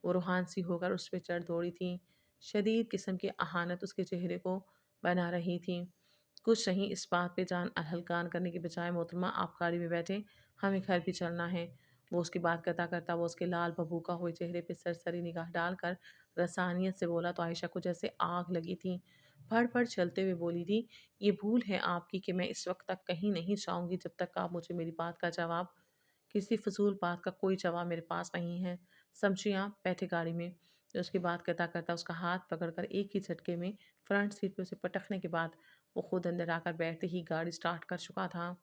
वो रूहान सी होकर उस पर चढ़ दौड़ी थी। शदीद किस्म की अहानत उसके चेहरे को बना रही थी। कुछ नहीं, इस बात पे जान हल्कान करने के बजाय मोहतरमा आप गाड़ी में बैठे, हमें घर भी चलना है। वो उसकी बात करता करता वो उसके लाल बबूका हुए चेहरे पे सरसरी निगाह डालकर रसानियत से बोला तो आयशा को जैसे आग लगी थी। फड़ फड़ चलते हुए बोली थी, ये भूल है आपकी कि मैं इस वक्त तक कहीं नहीं जाऊंगी जब तक आप मुझे मेरी बात का जवाब, किसी फजूल बात का कोई जवाब मेरे पास नहीं है। समझिए, आप बैठे गाड़ी में। तो उसकी बात करता करता उसका हाथ पकड़कर एक ही झटके में फ्रंट सीट पे उसे पटकने के बाद वो खुद अंदर आकर बैठते ही गाड़ी स्टार्ट कर चुका था।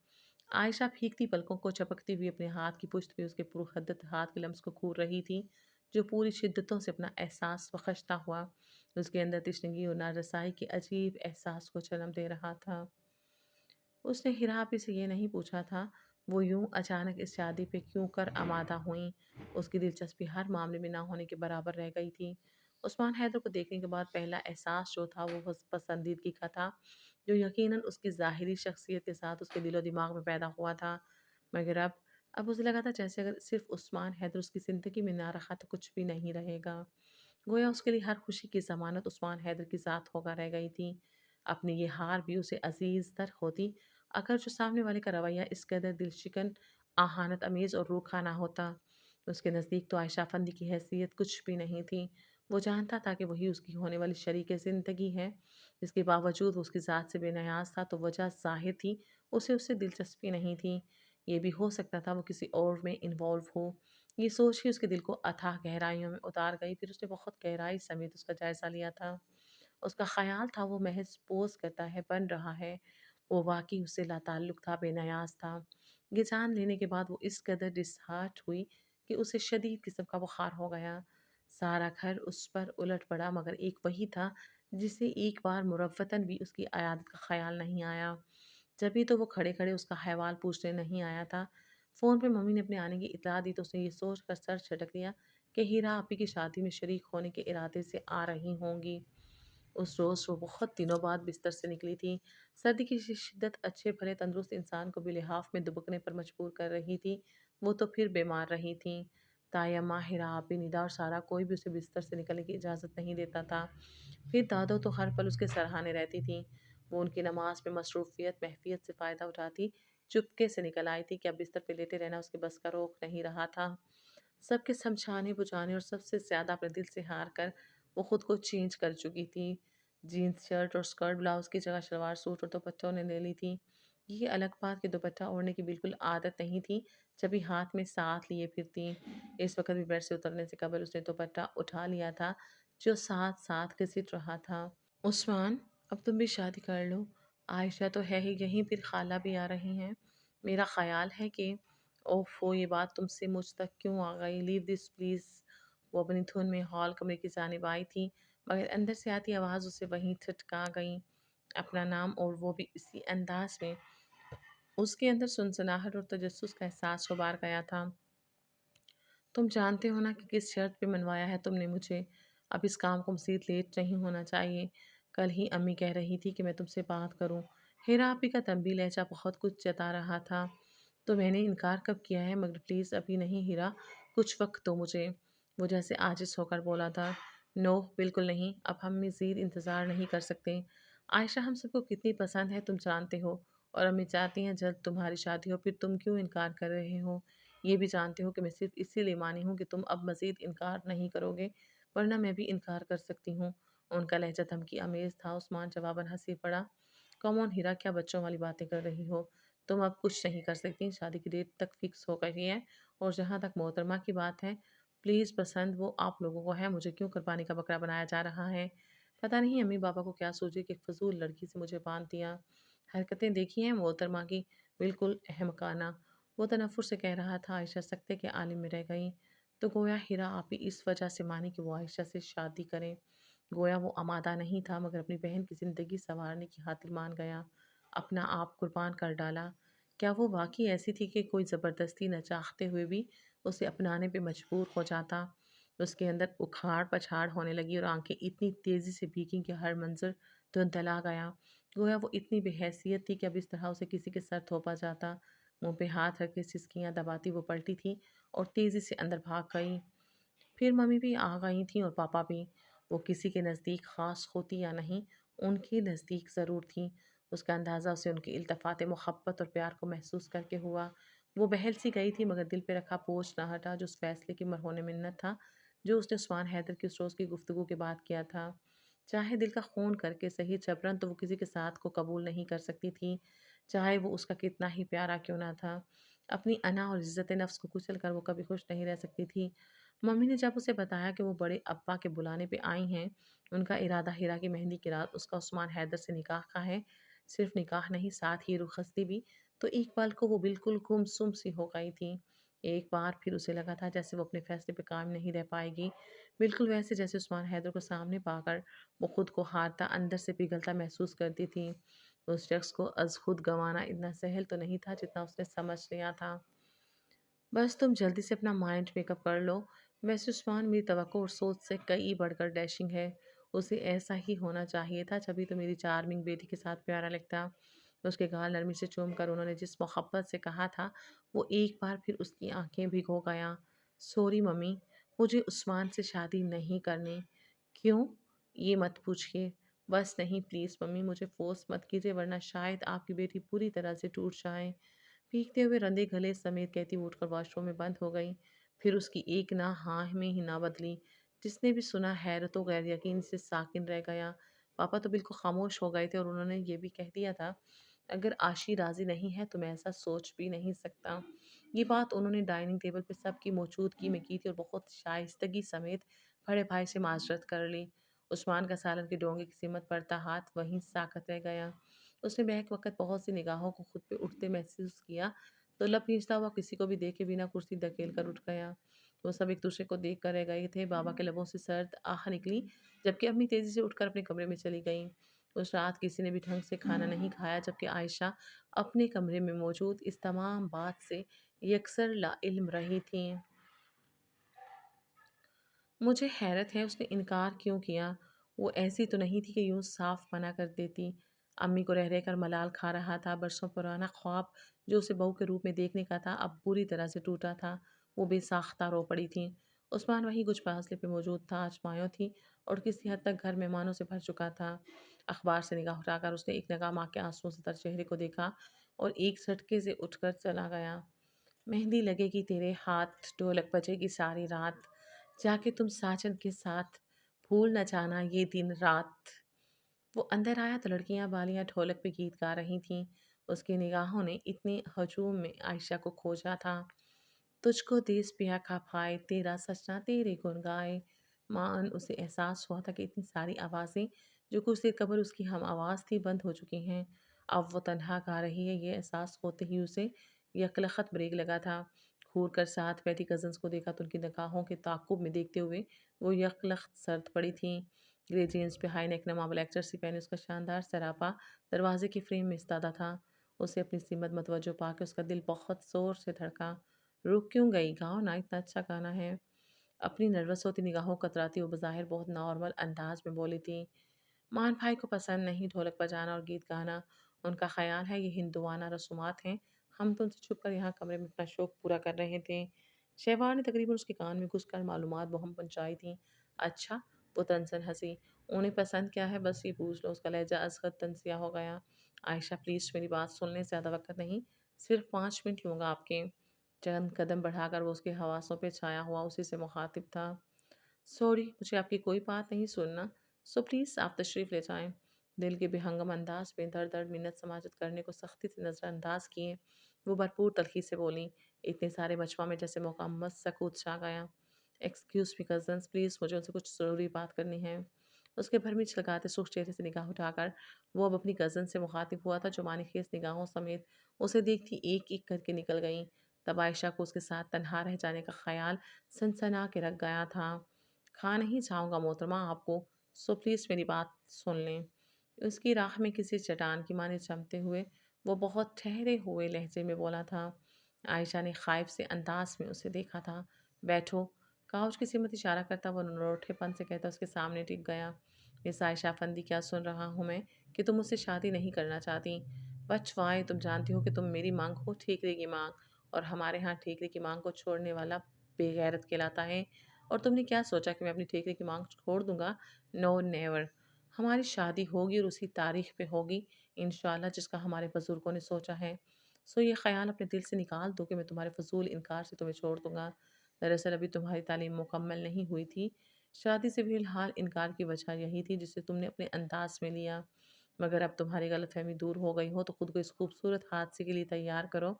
आयशा भीगती पलकों को चपकती हुई अपने हाथ की पुश्त पे उसके पुरखद्दत हाथ के लम्स को घूर रही थी, जो पूरी शिद्दतों से अपना एहसास बखशता हुआ उसके अंदर तिश्नगी और नारसाई के अजीब एहसास को जन्म दे रहा था। उसने हिरापी से ये नहीं पूछा था, वो यूं अचानक इस शादी पे क्यों कर आमादा हुई। उसकी दिलचस्पी हर मामले में ना होने के बराबर रह गई थी। उस्मान हैदर को देखने के बाद पहला एहसास जो था वो बस पसंदीदगी का था, जो यकीनन उसकी ज़ाहिरी शख्सियत के साथ उसके दिलो दिमाग में पैदा हुआ था। मगर अब उसे लगा था जैसे अगर सिर्फ उस्मान हैदर उसकी ज़िंदगी में ना रखा तो कुछ भी नहीं रहेगा। गोया उसके लिए हर खुशी की ज़मानत उस्मान हैदर की ज़ात होकर रह गई थी। अपनी ये हार भी उसे अजीज़ तर होती अगर जो सामने वाले का रवैया इस कदर दिलशिकन, आहानत अमेज़ और रूखा ना होता। उसके नज़दीक तो आयशा फ़ंदी की हैसियत कुछ भी नहीं थी। वो जानता था कि वही उसकी होने वाली शरीक ज़िंदगी है। इसके बावजूद वो उसकी ज़ात से बेनियाज़ था तो वजह ज़ाहिर थी, उसे उससे दिलचस्पी नहीं थी। ये भी हो सकता था वो किसी और में इन्वॉल्व हो। ये सोच ही उसके दिल को अथाह गहराइयों में उतार गई। फिर उसने बहुत गहराई समेत उसका जायज़ा लिया था। उसका ख़्याल था वो महज़ पोज़ करता है, बन रहा है। वो वाक़ई उससे लाताल्लुक़ था, बेनियाज़ था। ये जान लेने के बाद वो इस कदर डिसहार्ट हुई कि उसे शदीद किस्म का बुखार हो गया। सारा घर उस पर उलट पड़ा मगर एक वही था जिसे एक बार मुरव्वतन भी उसकी अयादत का ख़याल नहीं आया। जभी तो वो खड़े-खड़े उसका अहवाल पूछने नहीं आया था। फ़ोन पे मम्मी ने अपने आने की इत्तला दी तो उसने ये सोच कर सर झटक दिया कि हीरा आपी की शादी में शरीक होने के इरादे से आ रही होंगी। उस रोज़ वो बहुत दिनों बाद बिस्तर से निकली थी। सर्दी की शिद्दत अच्छे भले तंदुरुस्त इंसान को भी लिहाफ में दुबकने पर मजबूर कर रही थी। वो तो फिर बीमार रही थीं। ताई अम्मा, हिरा आपी, निदा और सारा कोई भी उसे बिस्तर से निकलने की इजाज़त नहीं देता था। फिर दादो तो हर पल उसके सराहने रहती थीं। وہ उनकी नमाज़ में मसरूफ़ियत महफ़ियत से फ़ायदा उठाती चुपके से निकल आई थी कि अब बिस्तर पे लेटे रहना उसके बस का रोक नहीं रहा था। सबके समझाने बुझाने और सबसे ज़्यादा अपने दिल से हार कर वो खुद को चेंज कर चुकी थी। जीन्स शर्ट और स्कर्ट ब्लाउज़ की जगह सलवार सूट और दुपट्टों ने ले ली थी। ये अलग बात कि दुपट्टा ओढ़ने की बिल्कुल आदत नहीं थी, जब भी हाथ में साथ लिए फिरती। इस वक़्त भी बेड से उतरने से कबल उसने दुपट्टा उठा लिया था, जो साथ-साथ घसीट रहा था। उस्मान, अब तुम भी शादी कर लो। आयशा तो है ही यहीं, फिर खाला भी आ रही हैं। मेरा ख़्याल है कि ओफ़ो! ये बात तुमसे मुझ तक क्यों आ गई? Leave this please. वो अपनी धुन में हॉल कमरे की जानिब आई थी, मगर अंदर से आती आवाज़ उसे वहीं ठिठका गई। अपना नाम और वो भी इसी अंदाज़ में। उसके अंदर सनसनाहट और तजस्सुस का एहसास उभार गया था। तुम जानते हो ना कि किस शर्त पे मनवाया है तुमने मुझे। अब इस काम को मज़ीद लेट नहीं होना चाहिए। कल ही अम्मी कह रही थी कि मैं तुमसे बात करूं। हीरा आपी का तंबी लहजा बहुत कुछ जता रहा था। तो मैंने इनकार कब किया है, मगर प्लीज़ अभी नहीं हीरा, कुछ वक्त दो मुझे। वो जैसे आजिज़ होकर बोला था। नो, बिल्कुल नहीं, अब हम मज़ीद इंतज़ार नहीं कर सकते। आयशा हम सबको कितनी पसंद है तुम जानते हो, और अम्मी चाहती हैं जल्द तुम्हारी शादी हो, फिर तुम क्यों इनकार कर रहे हो? ये भी जानते हो कि मैं सिर्फ इसीलिए मानी हूँ कि तुम अब मज़ीद इनकार नहीं करोगे, वरना मैं भी इनकार कर सकती हूँ। उनका लहजा धमकी आमेज़ था। उस्मान जवाबन हँसी पड़ा। कम ऑन हीरा, क्या बच्चों वाली बातें कर रही हो? तुम अब कुछ नहीं कर सकती, शादी की डेट तक फिक्स हो गई है। और जहाँ तक मोहतरमा की बात है, प्लीज़ पसंद वो आप लोगों को है, मुझे क्यों कुर्बानी का बकरा बनाया जा रहा है? पता नहीं अम्मी पापा को क्या सूझी कि एक फ़िज़ूल लड़की से मुझे बाँध दिया। हरकतें देखी हैं मोहतरमा की, बिल्कुल अहमकाना। वो तनफ़ुर से कह रहा था। आयशा सकते के आलिम में रह गई। तो गोया हीरा आपी इस वजह से मानी कि वो आयशा से शादी करें। गोया वो आमादा नहीं था, मगर अपनी बहन की ज़िंदगी संवारने की खातिर मान गया। अपना आप कुर्बान कर डाला। क्या वो वाक़ई ऐसी थी कि कोई ज़बरदस्ती न चाहते हुए भी उसे अपनाने पे मजबूर हो जाता? उसके अंदर उखाड़-पछाड़ होने लगी और आँखें इतनी तेज़ी से भीगीं कि हर मंज़र धुंधला गया। गोया वो इतनी बेहैसियत थी कि अब इस तरह उसे किसी के सर थोपा जाता। मुँह पे हाथ रख के सिसकियाँ दबाती वो पलटी थी और तेज़ी से अंदर भाग गई। फिर मम्मी भी आ गई थीं और पापा भी। वो किसी के नज़दीक ख़ास होती या नहीं, उनके नज़दीक ज़रूर थीं। उसका अंदाज़ा उसे उनकी इल्तफ़ात मोहब्बत और प्यार को महसूस करके हुआ। वो बहल सी गई थी, मगर दिल पे रखा बोझ ना हटा, जो उस फ़ैसले की मरहून मिन्नत था, जो उसने उस्मान हैदर की उस रोज़ की गुफ्तगू के बाद किया था। चाहे दिल का खून करके सही, जबरन तो वो किसी के साथ को कबूल नहीं कर सकती थी, चाहे वो उसका कितना ही प्यारा क्यों ना था। अपनी अना और इज़्ज़त नफ़्स को कुचल कर वो कभी खुश नहीं रह सकती थी। मम्मी ने जब उसे बताया कि वो बड़े अब्बा के बुलाने पे आई हैं, उनका इरादा हीरा की मेहंदी की रात उसका उस्मान हैदर से निकाह का है, सिर्फ निकाह नहीं साथ ही रुखसती भी, तो एक पल को वो बिल्कुल गुमसुम सी हो गई थी। एक बार फिर उसे लगा था जैसे वो अपने फैसले पे कायम नहीं रह पाएगी, बिल्कुल वैसे जैसे उस्मान हैदर को सामने पाकर वो खुद को हारता, अंदर से पिघलता महसूस करती थी। उस शख्स को अज़ खुद गँवाना इतना सहल तो नहीं था जितना उसने समझ लिया था। बस तुम जल्दी से अपना माइंड मेकअप कर लो। वैसे उस्मान मेरी तवक्को और सोच से कई बढ़कर डैशिंग है। उसे ऐसा ही होना चाहिए था, तभी तो मेरी चार्मिंग बेटी के साथ प्यारा लगता। उसके गाल नरमी से चूम कर उन्होंने जिस मोहब्बत से कहा था, वो एक बार फिर उसकी आंखें भिगो गया। सॉरी मम्मी, मुझे उस्मान से शादी नहीं करनी। क्यों? ये मत पूछिए। बस नहीं, प्लीज़ मम्मी, मुझे फ़ोर्स मत कीजिए, वरना शायद आपकी बेटी पूरी तरह से टूट जाए। भीगते हुए रंधे गले समेत कहती वो उठकर वॉशरूम में बंद हो गई। फिर उसकी एक ना हाँ में ही ना बदली। जिसने भी सुना हैरत व गैर यकीन से साकिन रह गया। पापा तो बिल्कुल खामोश हो गए थे और उन्होंने ये भी कह दिया था, अगर आशी राज़ी नहीं है तो मैं ऐसा सोच भी नहीं सकता। ये बात उन्होंने डाइनिंग टेबल पे सबकी मौजूदगी में की थी और बहुत शाइस्तगी समेत बड़े भाई से माज़रत कर ली। उस्मान का सालन के डोंगे की सिमत पड़ता हाथ वहीं साकत रह गया। उसने बैक वक़्त बहुत सी निगाहों को खुद पे उठते महसूस किया, तो लब खींचता हुआ किसी को भी देखे बिना कुर्सी धकेल कर उठ गया। वो सब एक दूसरे को देख कर रह गए थे। बाबा के लबों से सर्द आह निकली, जबकि अम्मी तेज़ी से उठकर अपने कमरे में चली गईं। उस रात किसी ने भी ढंग से खाना नहीं खाया, जबकि आयशा अपने कमरे में मौजूद इस तमाम बात से यकसर लाइल्म रही थीं। मुझे हैरत है उसने इनकार क्यों किया। वो ऐसी तो नहीं थी कि यूँ साफ मना कर देती। अम्मी को रह रह कर मलाल खा रहा था। बरसों पुराना ख्वाब जो उसे बहू के रूप में देखने का था, अब बुरी तरह से टूटा था। वो बेसाख्ता रो पड़ी थी। उस्मान वहीं कुछ फासले पे मौजूद था। आजमाइयों थी और किसी हद तक घर मेहमानों से भर चुका था। अखबार से निगाह उठाकर उसने एक नगाह माँ के आंसुओं से तर चेहरे को देखा और एक झटके से उठकर चला गया। मेहंदी लगेगी तेरे हाथ, ढोलक बजेगी सारी रात, जाके तुम साजन के साथ, भूल न जाना ये दिन रात। वो अंदर आया तो लड़कियां बालियां ढोलक पे गीत गा रही थीं। उसकी निगाहों ने इतने हजूम में आयशा को खोजा था। तुझको देश पिया का भाई, तेरा सजना तेरे गुन गाए। मान उसे एहसास हुआ था कि इतनी सारी आवाज़ें जो कुछ देर कबल उसकी हम आवाज़ थी बंद हो चुकी हैं। अब वो तन्हा गा रही है, ये एहसास होते ही उसे यकलखत ब्रेक लगा था। घूर कर साथ बैठी कजन्स को देखा तो उनकी निगाहों के ताकुब में देखते हुए वो यकलखत सर्द पड़ी थी। ग्रे जीन्स पे हाई नेक नमा ब्लैक जर्सी पहने उसका शानदार सरापा दरवाजे की फ्रेम में इस्तादा था। उसे अपनी सीमत मतवजो पाके उसका दिल बहुत ज़ोर से धड़का। रुक क्यों गई? गाओ ना, इतना अच्छा गाना है। अपनी नर्वस होती निगाहों कतराती वो बज़ाहिर बहुत नॉर्मल अंदाज में बोली थी। मान भाई को पसंद नहीं ढोलक बजाना और गीत गाना। उनका ख़्याल है ये हिंदुआना रसूमात हैं। हम तो उनसे छुप कर यहाँ कमरे में अपना शौक पूरा कर रहे थे। शहवार ने तकरीबन उसके कान में घुसकर मालूमात बहम पहुँचाई थी। अच्छा, वो तनसन हंसी। उन्हें पसंद क्या है बस ये पूछ लो। उसका लहजा अज़गद तनसिया हो गया। आयशा प्लीज़ मेरी बात सुन लें, ज़्यादा वक्त नहीं, सिर्फ 5 मिनट लूँगा आपके। चंद कदम बढ़ाकर वो उसके हवासों पे छाया हुआ उसी से मुखातिब था। सॉरी, मुझे आपकी कोई बात नहीं सुनना, सो प्लीज़ आप तशरीफ़ ले जाएं। दिल के बेहंगम अंदाज में दर दर मिन्नत समाजत करने को सख्ती से नज़रअंदाज किए वो भरपूर तलखी से बोली। इतने सारे मजमा में जैसे मुकम्मल सकूत छा गया। एक्सक्यूज़ मी कज़न्स, प्लीज़ मुझे उनसे कुछ ज़रूरी बात करनी है। उसके भरमीच छलकाते सुख चेहरे से निगाह उठाकर वो अब अपनी कज़न से मुखातिब हुआ था जो मानिखेज निगाहों समेत उसे देखती एक एक करके निकल गई। तब आयशा को उसके साथ तन्हा रह जाने का ख्याल सनसना के रख गया था। खा नहीं जाऊँगा मोहतरमा आपको, सो प्लीज़ मेरी बात सुन लें। उसकी राह में किसी चट्टान की माने चमते हुए वो बहुत ठहरे हुए लहजे में बोला था। आयशा ने खाइफ से अंदाज में उसे देखा था। बैठो। काउच की सिमत इशारा करता वो नरोठेपन से कहता उसके सामने टिक गया। मिस आयशा फंदी, क्या सुन रहा हूँ मैं कि तुम मुझसे शादी नहीं करना चाहती। बचवाए, तुम जानती हो कि तुम मेरी मांग हो ठीकरे की मांग, और हमारे यहाँ ठीकरे की मांग को छोड़ने वाला बेगैरत कहलाता है। और तुमने क्या सोचा कि मैं अपनी ठीकरे की मांग छोड़ दूंगा? No never. हमारी शादी होगी और उसी तारीख पे होगी इंशाल्लाह जिसका हमारे बुजुर्गों ने सोचा है। सो ये ख्याल अपने दिल से निकाल दो कि मैं तुम्हारे फजूल इनकार से तुम्हें छोड़ दूंगा। दरअसल अभी तुम्हारी तालीम मुकम्मल नहीं हुई थी। शादी से फ़िलहाल इनकार की वजह यही थी जिसे तुमने अपने अंदाज में लिया। मगर अब तुम्हारी गलतफ़हमी दूर हो गई हो तो खुद को इस खूबसूरत हादसे के लिए तैयार करो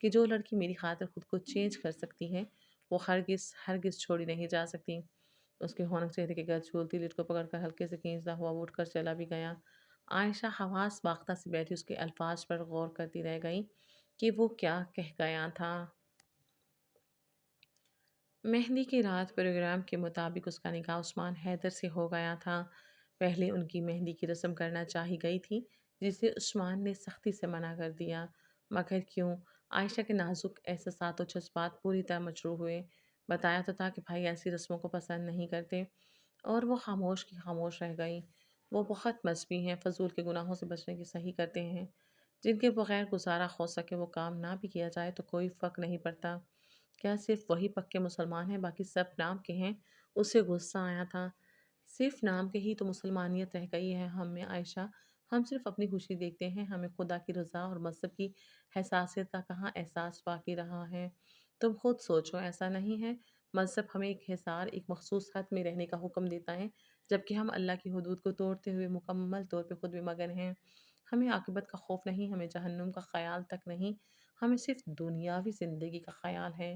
कि जो लड़की मेरी खातिर खुद को चेंज कर सकती है वो हरगिज़ हरगिज़ छोड़ी नहीं जा सकती। उसके हौनक चेहरे के गर्द झूलती लिट को पकड़कर हल्के से खींचता हुआ वो उठकर चला भी गया। आयशा हवास बाख्ता से बैठी उसके अल्फाज पर गौर करती रह गई कि वो क्या कह गया था। मेहंदी की रात प्रोग्राम के मुताबिक उसका निकाह उस्मान हैदर से हो गया था। पहले उनकी मेहंदी की रस्म करना चाही गई थी जिसे उस्मान ने सख्ती से मना कर दिया। मगर क्यों? आयशा के नाजुक एहसासात और जज्बात पूरी तरह मजरूह हुए। बताया तो था कि भाई ऐसी रस्मों को पसंद नहीं करते, और वो खामोश की खामोश रह गई। वो बहुत मजबी हैं, फजूल के गुनाहों से बचने की सही करते हैं। जिनके बगैर गुजारा हो सके वो काम ना भी किया जाए तो कोई फ़र्क नहीं पड़ता। क्या सिर्फ वही पक्के मुसलमान हैं, बाकी सब नाम के हैं? उसे गुस्सा आया था। सिर्फ नाम के ही तो मुसलमानियत रह गई है हम में आयशा। हम सिर्फ अपनी खुशी देखते हैं, हमें खुदा की रज़ा और मज़हब की हसासियत का कहाँ एहसास बाकी रहा है। तुम खुद सोचो, ऐसा नहीं है? मज़हब हमें एक हिसार, एक मखसूस हद में रहने का हुक्म देता है, जबकि हम अल्लाह की हुदूद को तोड़ते हुए मुकम्मल तौर पे खुद भी मगन हैं। हमें आक़िबत का खौफ नहीं, हमें जहन्नुम का ख़याल तक नहीं, हमें सिर्फ दुनियावी ज़िंदगी का ख़याल है।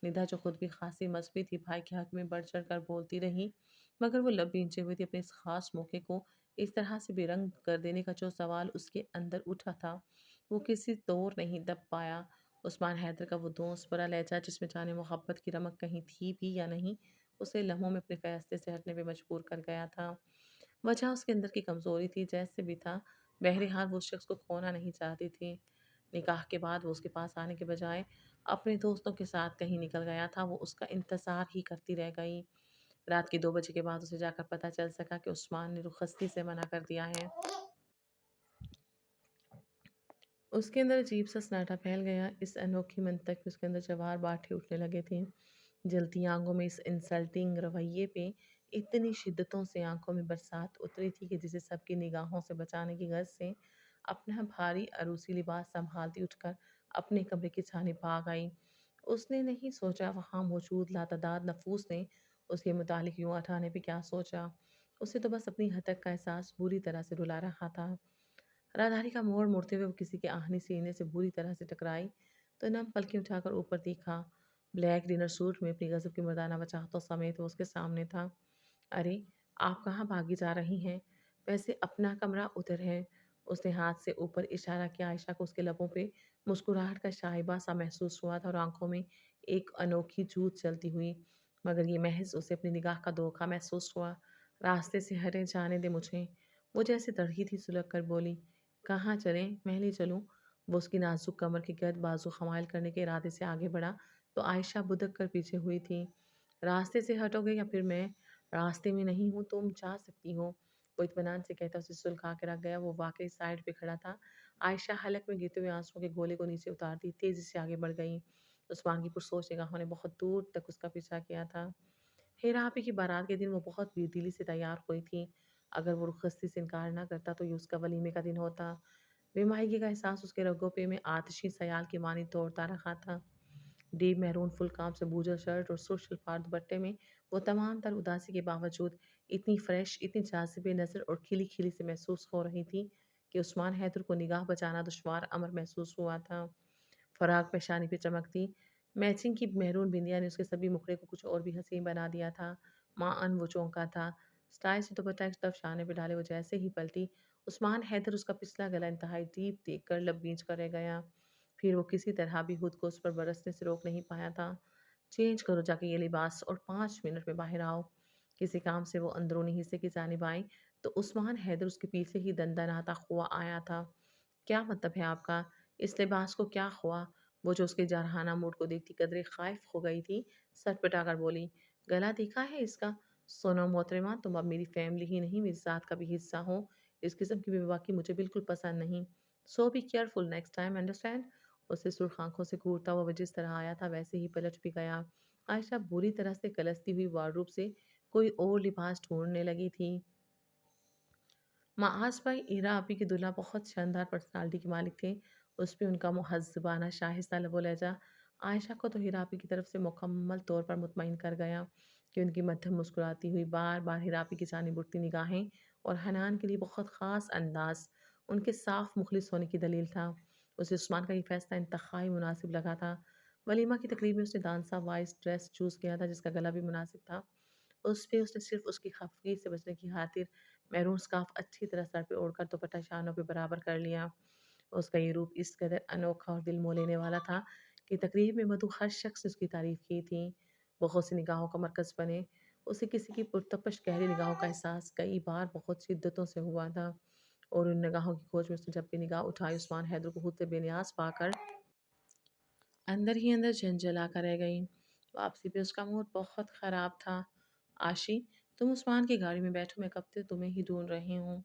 निदा जो खुद भी खासी मस्बी थी, भाई के हक में बढ़ चढ़ कर बोलती रही, मगर वो लब भींचे हुए थी। अपने इस खास मौके को इस तरह से बेरंग कर देने का जो सवाल उसके अंदर उठा था वो किसी तौर नहीं दब पाया। उस्मान हैदर का वो दोस्त भरा लहजा, जिसमें जाने मोहब्बत की रमक कहीं थी भी या नहीं, उसे लम्हों में अपने फैसले से हटने पे मजबूर कर गया था। वजह उसके अंदर की कमज़ोरी थी, जैसे भी था, बहरहाल वो उस शख्स को खोना नहीं चाहती थी। निकाह के बाद वो उसके पास आने के बजाय अपने दोस्तों के साथ कहीं निकल गया था। वो उसका इंतज़ार ही करती रह गई। रात के 2 बजे के बाद उसे जाकर पता चल सका कि उस्मान ने रुखसती से मना कर दिया है। उसके अंदर अजीब-सा सन्नाटा फैल गया। इस अनोखी मंतक में उसके अंदर जवाहर बाँटे उठने लगे थे। जलती आँखों में इस इंसल्टिंग रवैये पे इतनी शिद्दतों से आँखों में बरसात उतरी थी कि जिसे सबकी निगाहों से बचाने की गर्ज से अपना भारी अरूसी लिबास सँभालती उठकर अपने कमरे की जानिब भाग आई। उसने नहीं सोचा वहाँ मौजूद लातादाद नफूस ने उसके मुतालिक यूँ अठाने पे क्या सोचा। उसे तो बस अपनी हतक का एहसास बुरी तरह से रुला रहा था। राहदारी का मोड़ मोड़ते हुए वो किसी के आहनी सीने से बुरी तरह से टकराई तो नम पलकें उठाकर ऊपर देखा। ब्लैक डिनर सूट में अपनी गज़ब की मर्दाना वजाहतों समेत वो उसके सामने था। अरे! आप कहाँ भागी जा रही हैं? वैसे अपना कमरा उधर है। उसने हाथ से ऊपर इशारा किया। आयशा को उसके लबों पे मुस्कुराहट का शाइबा-सा महसूस हुआ था और आँखों में एक अनोखी जूझ चलती हुई। मगर ये महज़ उसे अपनी निगाह का धोखा महसूस हुआ। रास्ते से हटें, जाने दें मुझे। वो जैसे तड़ही थी सुलग कर बोली, कहाँ चलें? मैं ले चलूँ? वो उसकी नाज़ुक कमर के गिर्द बाजू ख़माइल करने के इरादे से आगे बढ़ा तो आयशा बुदक कर पीछे हुई थी। रास्ते से हटोगे या फिर मैं रास्ते में नहीं हूँ, तुम जा सकती हो। वो इत्मीनान से कहता उसे सुलगा के रख गया। वो वाक़ई साइड पे खड़ा था। आयशा हलक में गिरते हुए आँसुओं के गोले को नीचे उतारती तेज़ी से आगे बढ़ गई। उस्मान की पुरसोच निगाहों ने बहुत दूर तक उसका पीछा किया था। हेरा आपी की बारात के दिन वो बहुत बेदिली से तैयार हुई थी। अगर वो रुखसती से इनकार ना करता तो ये उसका वलीमे का दिन होता। बेमायगी का एहसास उसके रगों-पे में आतिशी सयाल की मानी दौड़ता रहा था। डीप मैरून फुल काम से बूजर शर्ट और सुर्ख शलवार दुपट्टे में वो तमाम तर उदासी के बावजूद इतनी फ्रेश, इतनी जाज़िबे नज़र और खिली-खिली से महसूस हो रही थी कि उस्मान हैदर को निगाह बचाना दुश्वार अमर महसूस हुआ था। फ़राक पेशानी पे चमकती मैचिंग की मेहरून बिंदिया ने उसके सभी मुखड़े को कुछ और भी हसीन बना दिया था। माअन वो चौंका था। स्टाइल से दुपट्टा एक तरफ शाने पे डाले वो जैसे ही पलटी, उस्मान हैदर उसका पिछला गला इंतहाई डीप देखकर लब भींच कर रह गया। फिर वो किसी तरह भी खुद को उस पर बरसने से रोक नहीं पाया था। चेंज करो जाके ये लिबास और 5 मिनट में बाहर आओ। किसी काम से वो अंदरूनी हिस्से की जानिब आई तो उस्मान हैदर उसके पीछे ही दंदनाता हुआ आया था। क्या मतलब है आपका? इस लिबास को क्या हुआ? वो जो उसके जारहाना मूड को देखती कदरे ख़ाइफ़ हो गई थी, सटपटा कर बोली, "गला देखा है इसका? सुनो मोहतरमा, तुम अब मेरी फ़ैमिली ही नहीं, मेरी ज़ात का भी हिस्सा हो। इस किस्म की बेबाकी मुझे बिल्कुल पसंद नहीं। So be careful next time, understand?" उसे सुर्ख़ आँखों से घूरता हुआ वो जिस तरह आया था, वैसे ही पलट भी गया। आयशा बुरी तरह से कलसती हुई वार्डरोब से कोई और लिबास ढूँढने लगी थी। माआज़ भाई ईरा आपी के दूल्हा बहुत शानदार पर्सनालिटी के मालिक थे। उस पे उनका मुहज़्ज़बाना शाइस्ता लबो लहज़ा आयशा को तो हीरा आपी की तरफ से मुकम्मल तौर पर मुतमईन कर गया कि उनकी मद्धम मुस्कुराती हुई बार-बार हीरा आपी की जानिब उठती निगाहें और हनान के लिए बहुत ख़ास अंदाज़ उनके साफ़ मुख़लिस होने की दलील था। उसे उस्मान का ये फ़ैसला इंतहाई मुनासिब लगा था। वलीमा की तकरीब में उसने दानसा वाइस ड्रेस चूज़ किया था जिसका गला भी मुनासिब था। उस पे उसने सिर्फ़ उसकी ख़फ़गी से बचने की खातिर मैरून स्कार्फ़ अच्छी तरह सर पे ओढ़कर दुपट्टा शानों पे बराबर कर लिया। उसका ये रूप इस कदर अनोखा और दिल मोह लेने वाला था कि तकरीब में मधु हर शख़्स ने उसकी तारीफ़ की थी। बहुत सी निगाहों का मरकज़ बने। उसे किसी की पुरतपश गहरी निगाहों का एहसास कई बार बहुत शिद्दतों से हुआ था और उन निगाहों की खोज में उसने जब भी निगाह उठाई उस्मान हैदर को खुद से बेनियाज़ पाकर अंदर ही अंदर झंझला कर रह गई। वापसी पे उसका मूड बहुत ख़राब था। आशी, तुम उस्मान की गाड़ी में बैठो, मैं कब से तुम्हें ही ढूंढ रही हूँ।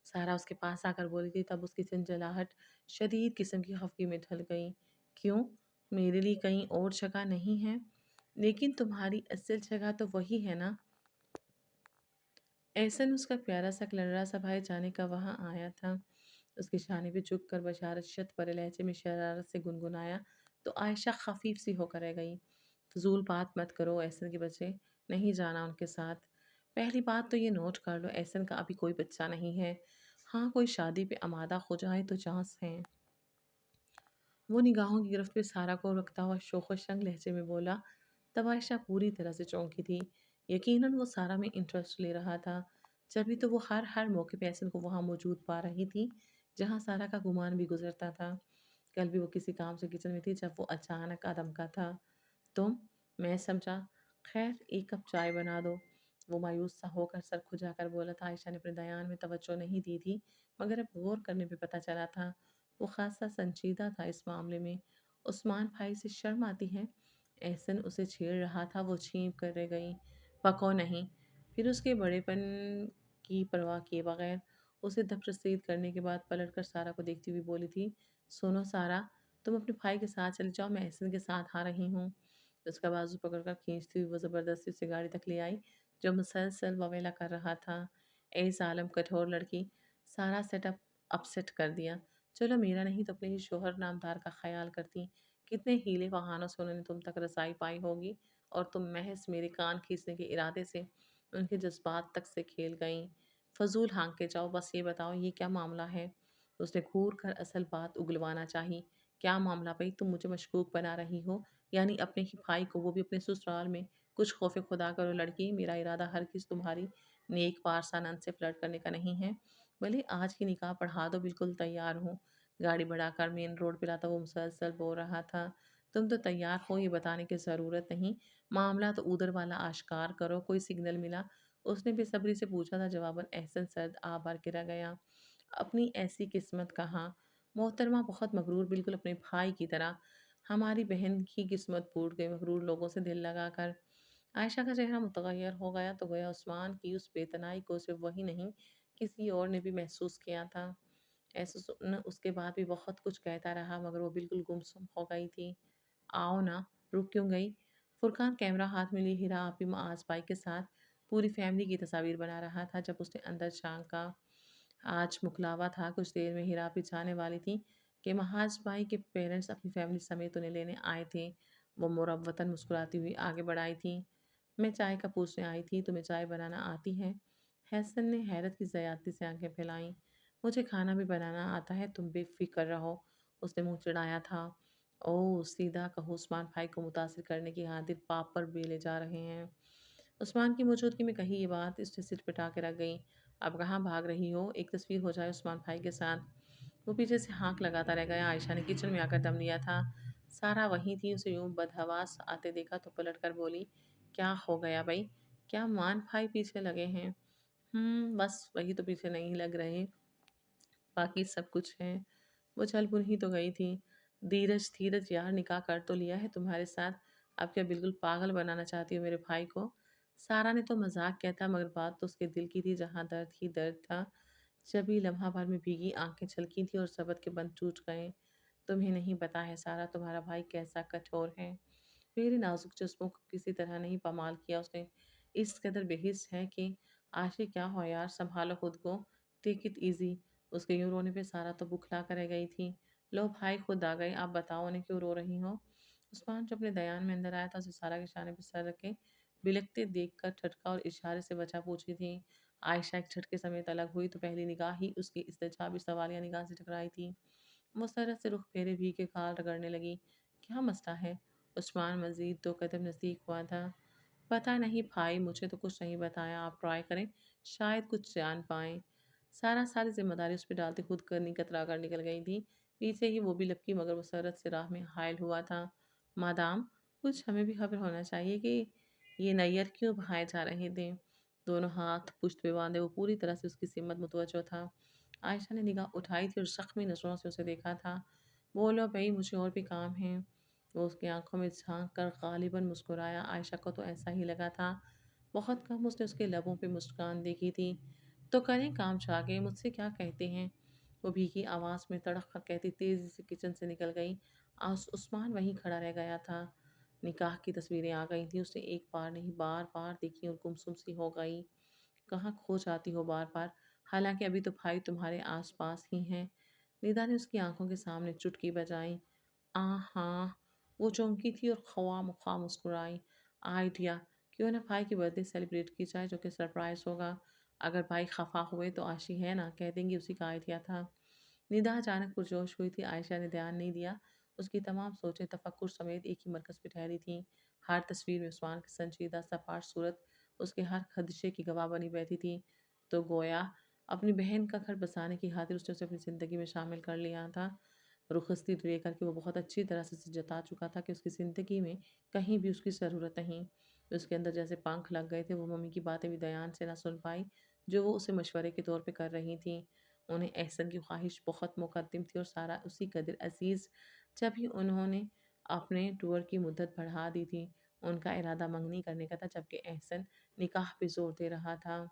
सारा उसके पास आकर बोली थी तब उसकी झंझलाहट शदीद किस्म की खफगी में ढल गई। क्यों? मेरे लिए कहीं और जगह नहीं है? लेकिन तुम्हारी असल जगह तो वही है ना? एहसन उसका प्यारा सा लड़रा सा भाई जाने का वहाँ आया था। उसके शाने पे झुक कर बशारत शत भरे लहजे में शरारत से गुनगुनाया तो आयशा खफीफ सी होकर रह गई। फजूल बात मत करो, एहसन के बच्चे नहीं जाना उनके साथ। पहली बात तो ये नोट कर लो, एहसन का अभी कोई बच्चा नहीं है। हाँ, कोई शादी पे आमादा हो जाए तो चांस है। वो निगाहों की गिरफ्त पे सारा को रखता हुआ शोख़ शंग लहजे में बोला। तब आयशा पूरी तरह से चौंकी थी। यकीनन वो सारा में इंटरेस्ट ले रहा था। जभी तो वो हर हर मौके पे एहसन को वहाँ मौजूद पा रही थी जहाँ सारा का गुमान भी गुजरता था। कल भी वो किसी काम से किचन में थी जब वो अचानक कदम का था। तुम? मैं समझा। खैर, एक कप चाय बना दो। वो मायूस सा होकर सर खुजाकर बोला था। आयशा ने अपने बयान में तवज्जो नहीं दी थी मगर अब गौर करने पे पता चला था वो खासा संजीदा था इस मामले में। उस्मान भाई से शर्म आती है? एहसन उसे छेड़ रहा था, वो छींप कर रह गई। पको नहीं। फिर उसके बड़ेपन की परवाह किए बगैर उसे दफरसीद करने के बाद पलट कर सारा को देखती हुई बोली थी, सुनो सारा, तुम अपने भाई के साथ चले जाओ, मैं एहसन के साथ आ रही हूँ। उसका बाजू पकड़कर खींचती हुई वो ज़बरदस्ती उसे गाड़ी तक ले आई जो मुसलसल ववेला कर रहा था। ए ज़ालिम कठोर लड़की, सारा सेटअप अपसेट कर दिया। चलो मेरा नहीं तो अपने ही शोहर नामदार का ख़याल करती। कितने हीले बहानों से उन्होंने तुम तक रसाई पाई होगी और तुम महज़ मेरे कान खींचने के इरादे से उनके जज़्बात तक से खेल गईं। फ़ज़ूल हाँक के जाओ, बस ये बताओ ये क्या मामला है? उसने घूर कर असल बात उगलवाना चाही। क्या मामला भई, तुम मुझे मशकूक बना रही हो? यानी अपने ही भाई को, वो भी अपने ससुराल में। कुछ खौफ़े खुदा करो लड़की, मेरा इरादा हरगिज़ तुम्हारी नेक पारसा नंद से फ्लर्ट करने का नहीं है। भले आज की निकाह पढ़ा दो, बिल्कुल तैयार हूँ। गाड़ी बढ़ाकर मेन रोड पे लाता वो मुसलसल बोल रहा था। तुम तो तैयार हो, ये बताने की ज़रूरत नहीं। मामला तो उधर वाला आश्कार करो, कोई सिग्नल मिला? उसने बेसब्री से पूछा था। जवाबन एहसन सर्द आभार गिरा गया। अपनी ऐसी किस्मत कहाँ? मोहतरमा बहुत मगरूर, बिल्कुल अपने भाई की तरह। हमारी बहन की किस्मत फूट गई मगरूर लोगों से दिल लगाकर। आयशा का चेहरा मुतगैर हो गया तो गोया उस्मान की उस बेतनाई को सिर्फ वही नहीं, किसी और ने भी महसूस किया था। ऐसे उसके बाद भी बहुत कुछ कहता रहा, मगर वो बिल्कुल गुमसुम हो गई थी। आओ ना, रुक क्यों गई? फुरकान कैमरा हाथ में लिए हीरा आपी मुआज़ भाई के साथ पूरी फैमिली की तस्वीर बना रहा था। जब उसने अंदर झाँका, आज मुकलावा था। कुछ देर में हीरा आपी जाने वाली थी कि महाज भाई के पेरेंट्स अपनी फैमिली समेत उन्हें लेने आए थे। वो मुरव्वतन मुस्कुराती हुई आगे बढ़ आई थी। मैं चाय का पूछने आई थी, तुम्हें चाय बनाना आती है? हैसन ने हैरत की ज़्यादती से आंखें फैलाईं। मुझे खाना भी बनाना आता है, तुम बेफ़िक्र रहो। उसने मुंह चिढ़ाया था। ओह! सीधा कहो, उस्मान भाई को मुतासिर करने की खातिर पाप पर बेले जा रहे हैं। उस्मान की मौजूदगी में कही ये बात इसने सिर पिटा के रख गई। अब कहाँ भाग रही हो? एक तस्वीर हो जाए उस्मान भाई के साथ। वो पीछे से हाँक लगाता रह गया। आयशा ने किचन में आकर दम लिया था। सारा वहीं थी। उसे यूं बदहवास आते देखा तो पलट कर बोली, क्या हो गया भई? क्या मान भाई पीछे लगे हैं? बस वही तो पीछे नहीं लग रहे, बाकी सब कुछ है। वो छल-बुन ही तो गई थी। धीरज, धीरज यार, निकाह कर तो लिया है तुम्हारे साथ। अब क्या बिल्कुल पागल बनाना चाहती हो मेरे भाई को? सारा ने तो मज़ाक किया था, मगर बात तो उसके दिल की थी, जहाँ दर्द ही दर्द था। जभी लम्हा भर में भीगी आँखें छलकी थीं और ज़बत के बंद टूट गए। तुम्हें नहीं पता है सारा, तुम्हारा भाई कैसा कठोर है। मेरे नाजुक जिस्मों को किसी तरह नहीं पामाल किया उसने। इस कदर बेहिस है कि आशिक़ क्या हो यार, सँभालो खुद को, टेक इट ईज़ी। उसके यूँ रोने पे सारा तो बुखला कर रह गई थी। लो भाई खुद आ गए, आप बताओ उन्हें क्यों रो रही हो? उस्मान जो अपने दयान में अंदर आया था, उसे सारा के शाने पे सर रखे बिलखते देखकर ठटका और इशारे से वजह पूछी थी। आयशा एक झटके समेत अलग हुई तो पहली निगाह ही उसकी इस्तेजाबी सवालिया निगाह से टकराई थी। मुसर्रत से रुख फेरे भी के गाल रगड़ने लगी। क्या मसला है? उस्मान मज़ीद 2 कदम नज़दीक हुआ था। पता नहीं भाई, मुझे तो कुछ नहीं बताया, आप ट्राई करें, शायद कुछ जान पाएँ। सारा सारी ज़िम्मेदारी उस पे डालते खुद करनी कतरा कर निकल गई थी। पीछे ही वो भी लपकी, मगर मुसर्रत से राह में हायल हुआ था। मादाम, कुछ हमें भी खबर होना चाहिए कि ये नैयर क्यों बहाए जा रहे थे? दोनों हाथ पुश्त पे बाँधे वो पूरी तरह से उसकी सिमत मुतवज्जो था। आयशा ने निगाह उठाई थी और ज़ख्मी नज़रों से उसे देखा था। बोलो भई, मुझे और भी काम है। वो उसकी आंखों में झांक कर गालिबन मुस्कुराया। आयशा को तो ऐसा ही लगा था। बहुत कम उसने उसके लबों पे मुस्कान देखी थी। तो करें काम जाके, मुझसे क्या कहते हैं? वो भीगी आवाज़ में तड़क कर कहती तेज़ी से किचन से निकल गई। उस्मान वहीं खड़ा रह गया था। निकाह की तस्वीरें आ गई थी। उसने एक बार नहीं बार-बार देखी और गुमसुम सी हो गई। कहाँ खो जाती हो बार-बार? हालाँकि अभी तो भाई तुम्हारे आस-पास ही हैं। निदा ने उसकी आँखों के सामने चुटकी बजाई। हाँ, वो चौंकी थी और ख़्वाह-मख़्वाह मुस्कुराई। आइडिया! क्यों ना भाई की बर्थडे सेलिब्रेट की जाए, जो कि सरप्राइज़ होगा। अगर भाई ख़फ़ा हुए तो आशी है ना, कह देंगी उसी का आइडिया था। निदा अचानक पुरजोश हुई थी। आयशा ने ध्यान नहीं दिया। उसकी तमाम सोचें तफक्कुर समेत एक ही मरकज़ पे ठहरी थीं। हर तस्वीर में उस्मान की संजीदा सपाट सूरत उसके हर ख़दशे की गवाह बनी बैठी थी। तो गोया अपनी बहन का घर बसाने की खातिर उसने उसे अपनी ज़िंदगी में शामिल कर लिया था। रुखसती लेकर के वो बहुत अच्छी तरह से उसे जता चुका था कि उसकी ज़िंदगी में कहीं भी उसकी ज़रूरत नहीं। उसके अंदर जैसे पंख लग गए थे। वो मम्मी की बातें भी दयान से ना सुन पाई, जो वो उसे मशवरे के तौर पे कर रही थीं। उन्हें एहसन की ख्वाहिश बहुत मुक़द्दम थी और सारा उसी कदर अज़ीज़। जब भी उन्होंने अपने टूर की मुद्दत बढ़ा दी थी, उनका इरादा मंगनी करने का था, जबकि एहसन निकाह पे ज़ोर दे रहा था।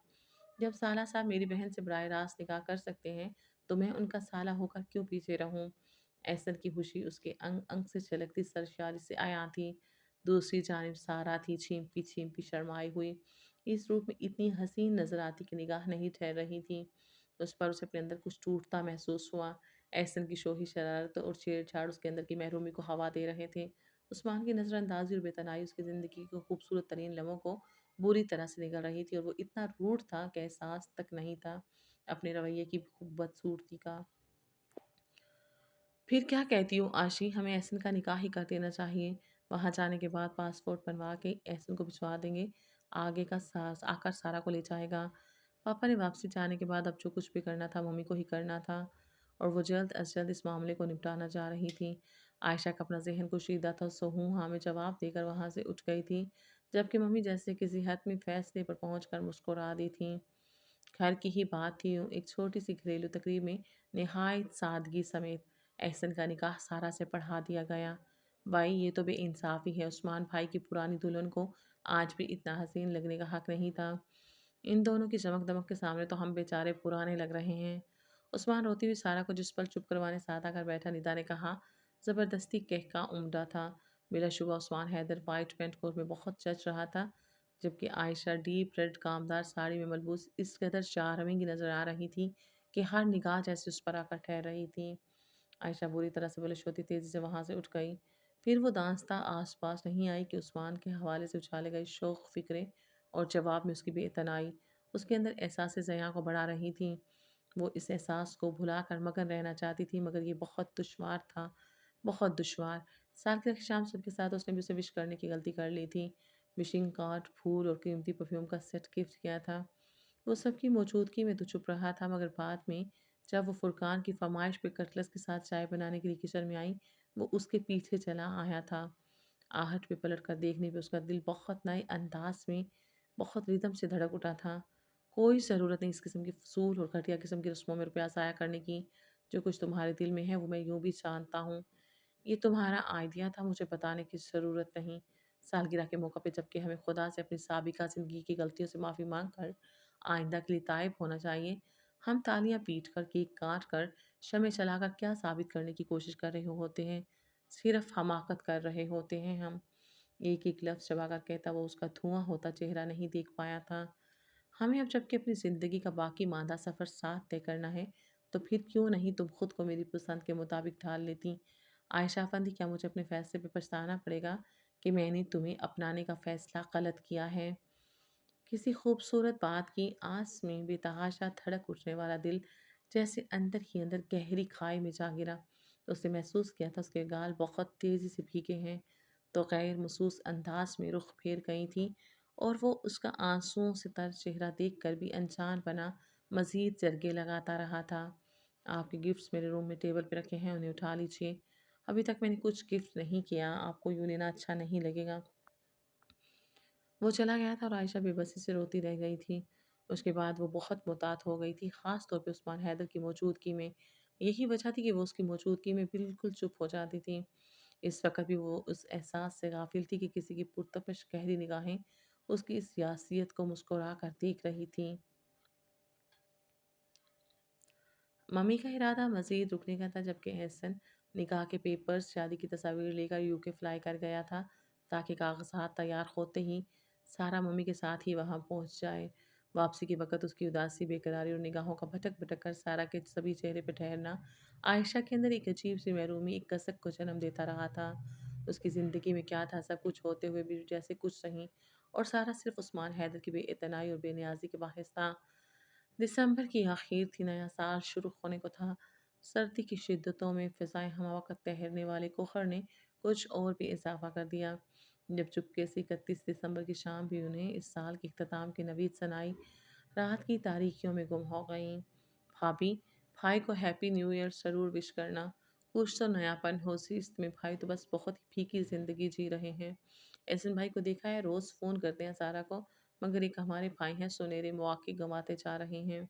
जब साला साहब मेरी बहन से बराह रास्त निकाह कर सकते हैं, तो मैं उनका साला होकर क्यों पीछे रहूं? एहसन की खुशी उसके अंग अंग से छलकती सरशारी से आया थी। दूसरी जानिब सारा थी छींपी छींपी शर्माई हुई। इस रूप में इतनी हसीन नज़र आती कि निगाह नहीं ठहर रही थी। उस पर उसे अपने अंदर कुछ टूटता महसूस हुआ। एहसन की शोखी शरारत और छेड़छाड़ उसके अंदर की महरूमी को हवा दे रहे थे। उस्मान की नज़रअंदाज़ी और बेतनाई उसकी ज़िंदगी के खूबसूरत तरीन लम्हों को बुरी तरह से निगल रही थी, और वो इतना रूठ था कि एहसास तक नहीं था अपने रवैये की खूब बदसूरती का। फिर क्या कहती हो आशी, हमें एहसन का निकाह ही कर देना चाहिए। वहाँ जाने के बाद पासपोर्ट बनवा के एहसन को भिजवा देंगे। आगे का आकर सारा को ले जाएगा। पापा ने वापसी जाने के बाद अब जो कुछ भी करना था मम्मी को ही करना था, और वो जल्द अज जल्द इस मामले को निपटाना जा रही थी। आयशा का अपना जहन कुशीदा था, सो हूँ हाँ में जवाब देकर वहाँ से उठ गई थी, जबकि मम्मी जैसे किसी हतमी फैसले पर पहुँच कर मुस्कुरा दी थी। घर की ही बात थी, यूँ एक छोटी सी घरेलू तकरीब में निहायत सादगी समेत एहसन का निकाह सारा से पढ़ा दिया गया। भाई ये तो बेइंसाफ़ी है, उस्मान भाई की पुरानी दुल्हन को आज भी इतना हसीन लगने का हक नहीं था। इन दोनों की चमक-दमक के सामने तो हम बेचारे पुराने लग रहे हैं। उस्मान रोती हुई सारा को जिस पल चुप करवाने साथ आकर बैठा, निदा ने कहा, ज़बरदस्ती कहका उमड़ा था। बिलाशुबा Usman Haider white pant coat में बहुत जच रहा था, जबकि आयशा डीप रेड कामदार साड़ी में मलबूस इस कदर चारमिंग नज़र आ रही थी कि हर निगाह जैसे उस पर आकर ठहर रही थी। आयशा बुरी तरह से बुलिश होती तेज़ी से वहाँ से उठ गई। फिर वो दांस्ता आस पास नहीं आई कि उस्मान के हवाले से उछाले गए शौक फ़िक्रे और जवाब में उसकी बेतनाई उसके अंदर एहसास ज़या को बढ़ा रही थी। वो इस एहसास को भुलाकर मगन रहना चाहती थी, मगर ये बहुत दुश्वार था, बहुत दुश्वार। सालगिरह की शाम सबके साथ उसने भी उसे विश करने की गलती कर ली थी। विशिंग कार्ड, फूल और कीमती परफ्यूम का सेट गिफ्ट किया था। वो सबकी मौजूदगी में तो चुप रहा था, मगर बाद में जब वो फुरकान की फरमाइश पे कटलस के साथ चाय बनाने के लिए किचन में आई, वो उसके पीछे चला आया था। आहट पे पलट कर देखने पे उसका दिल बहुत नए अंदाज में, बहुत रिदम से धड़क उठा था। कोई ज़रूरत नहीं इस किस्म की फ़ज़ूल और घटिया किस्म की रस्मों में रुपया ज़ाया करने की। जो कुछ तुम्हारे दिल में है वो मैं यूँ भी जानता हूँ। ये तुम्हारा आइडिया था, मुझे बताने की ज़रूरत नहीं। सालगिरह के मौके पे जबकि हमें खुदा से अपनी साबिका ज़िंदगी की गलतियों से माफ़ी माँग कर आइंदा के लिए ताइब होना चाहिए। हम तालियाँ पीट कर, केक काट कर, शम्में जलाकर क्या साबित करने की कोशिश कर रहे होते हैं? सिर्फ़ हमाकत कर रहे होते हैं हम। एक-एक लफ्ज़ चबाकर कहता वो उसका धुआँ होता चेहरा नहीं देख पाया था। हमें अब जबकि अपनी ज़िंदगी का बाकी मादा सफ़र साथ तय करना है, तो फिर क्यों नहीं तुम खुद को मेरी पसंद के मुताबिक ढाल लेती? आयशा अफ़ंदी, क्या मुझे अपने फ़ैसले पे पछताना पड़ेगा कि मैंने तुम्हें अपनाने का फ़ैसला गलत किया है? किसी खूबसूरत बात की आस में बेतहाशा धड़क उठने वाला दिल जैसे अंदर ही अंदर गहरी खाई में जा गिरा। उसने महसूस किया था उसके गाल बहुत तेज़ी से भीगे हैं, तो गैर महसूस अंदाज में रुख फेर गई थी, और वो उसका आंसुओं से तर चेहरा देख कर भी अनजान बना मज़ीद जरगे लगाता रहा था। आपके गिफ्ट्स मेरे रूम में टेबल पे रखे हैं, उन्हें उठा लीजिए। अभी तक मैंने कुछ गिफ्ट नहीं किया, आपको यूँ लेना अच्छा नहीं लगेगा। वो चला गया था और आयशा बेबसी से रोती रह गई थी। उसके बाद वो बहुत मुतात हो गई थी, ख़ास तौर पे उस्मान हैदर की मौजूदगी में। यही वजह थी कि वो उसकी मौजूदगी में बिल्कुल चुप हो जाती थी। इस वक़्त भी वो उस एहसास से गाफ़िल थी कि किसी की पुरतपिश गहरी निगाहें उसकी इस यासियत को मुस्कुरा कर देख रही थीं। मम्मी का इरादा मज़ीद रुकने का था, जबकि एहसन निकाह के पेपर्स, शादी की तस्वीर लेकर यूके फ़्लाई कर गया था, ताकि कागज़ात तैयार होते ही सारा मम्मी के साथ ही वहाँ पहुँच जाए। वापसी के वक़्त उसकी उदासी, बेकरारी और निगाहों का भटक-भटक कर सारा के सभी चेहरे पे ठहरना आयशा के अंदर एक अजीब-सी महरूमी, एक कसक को जन्म देता रहा था। उसकी ज़िंदगी में क्या था, सब कुछ होते हुए भी जैसे कुछ नहीं, और सारा सिर्फ़ उस्मान हैदर की बेइतनाई और बेनियाज़ी के बाहिस था। दिसंबर की आखिर थी, नया साल शुरू होने को था। सर्दी की शिद्दतों में फ़िज़ाएँ हमवक़्त ठहरने वाले कोहर ने कुछ और भी इज़ाफ़ा कर दिया। जब चुपके से 31 दिसंबर की शाम भी उन्हें इस साल के इख्तिताम की नवीद सनाई, रात की तारीकियों में गुम हो गईं। भाभी, भाई को हैप्पी न्यू ईयर ज़रूर विश करना। कुछ तो नयापन हो सी इसमें, भाई तो बस बहुत ही फीकी ज़िंदगी जी रहे हैं। एहसन भाई को देखा है, रोज़ फ़ोन करते हैं सारा को, मगर एक हमारे भाई हैं, सुनहरे मौक़े गँवाते जा रहे हैं।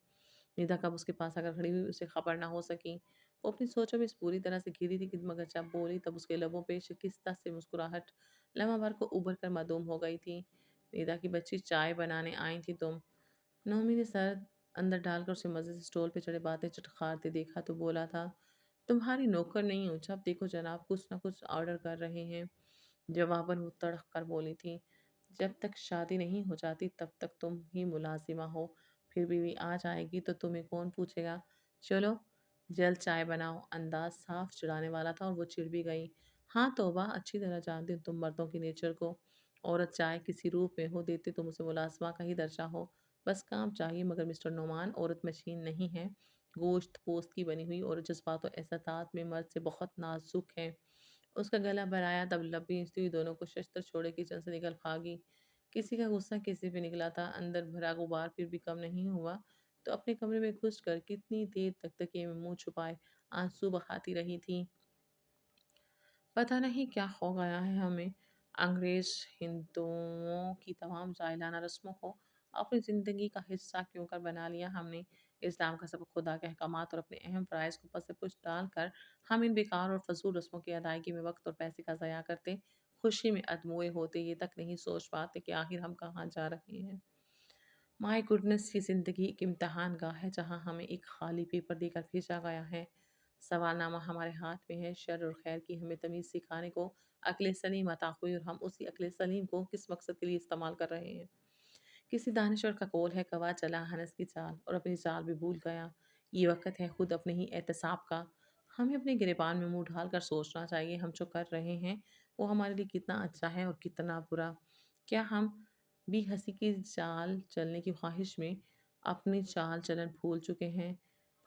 निदा कब उसके पास आकर खड़ी हुई, उसे खबर ना हो सकी। वो अपनी सोचों में इस पूरी तरह से घिरी थी कि मगर जब बोली तब उसके लबों पे शिकिस्ता से मुस्कुराहट लम्हा भर को उभर कर मादूम हो गई थी। निदा की बच्ची, चाय बनाने आई थी तुम? नोमी ने सर अंदर डालकर उसे मज़े से स्टोल पे चढ़े बातें चटखारते देखा तो बोला था, तुम्हारी नौकर नहीं हूँ, जब देखो जनाब कुछ न कुछ ऑर्डर कर रहे हैं। जवाबन वो तड़क कर बोली थी, جب تک شادی نہیں ہو جاتی تب تک تم ہی ملازمہ ہو، پھر بیوی آ جائے گی تو تمہیں کون پوچھے گا؟ چلو جلد چائے بناؤ۔ انداز صاف چڑانے والا تھا اور وہ چڑ بھی گئی۔ ہاں توبہ، اچھی طرح جانتی ہوں تم مردوں کی نیچر کو۔ عورت چائے کسی روپ میں ہو دیتے تم اسے ملازمہ کا ہی درجہ ہو۔ بس کام چاہیے، مگر مسٹر نعمان عورت مشین نہیں ہے، گوشت پوست کی بنی ہوئی، اور جذبات و احساسات میں مرد سے بہت نازک ہے۔ اس کا گلا بھرایا تب لب بھیجتی ہوئی دونوں کو ششتر چھوڑے کچن سے نکل بھاگی۔ کسی کا غصہ کسی پہ نکلا تھا، اندر بھرا غبار پھر بھی کم نہیں ہوا تو اپنے کمرے میں گھس کر کتنی دیر تک تکیے میں منہ چھپائے آنسو بہاتی رہی تھی۔ پتہ نہیں کیا ہو گیا ہے ہمیں، انگریز ہندوؤں کی تمام جاہلانہ رسموں کو اپنی زندگی کا حصہ کیوں کر بنا لیا ہم نے۔ اسلام کا سبق، خدا کے احکامات اور اپنے اہم فرائض کو پس پش ڈال کر ہم ان بیکار اور فضول رسموں کی ادائیگی میں وقت اور پیسے کا ضیاع کرتے، خوشی میں ادموئے ہوتے، یہ تک نہیں سوچ پاتے کہ آخر ہم کہاں جا رہے ہیں۔ مائی گڈنس، یہ زندگی ایک امتحان گاہ ہے جہاں ہمیں ایک خالی پیپر دے کر بھیجا گیا ہے۔ سوال نامہ ہمارے ہاتھ میں ہے، شر اور خیر کی ہمیں تمیز سکھانے کو عقل سلیم عطا ہوئی، اور ہم اسی عقل سلیم کو کس مقصد کے لیے استعمال کر رہے ہیں۔ کسی دانشور کا قول ہے، کوا چلا ہنس کی چال اور اپنی چال بھی بھول گیا۔ یہ وقت ہے خود اپنے ہی احتساب کا۔ ہمیں اپنے گریبان میں منہ ڈال کر سوچنا چاہیے، ہم جو کر رہے ہیں وہ ہمارے لیے کتنا اچھا ہے اور کتنا برا۔ کیا ہم بھی ہنسی کی چال چلنے کی خواہش میں اپنی چال چلن بھول چکے ہیں؟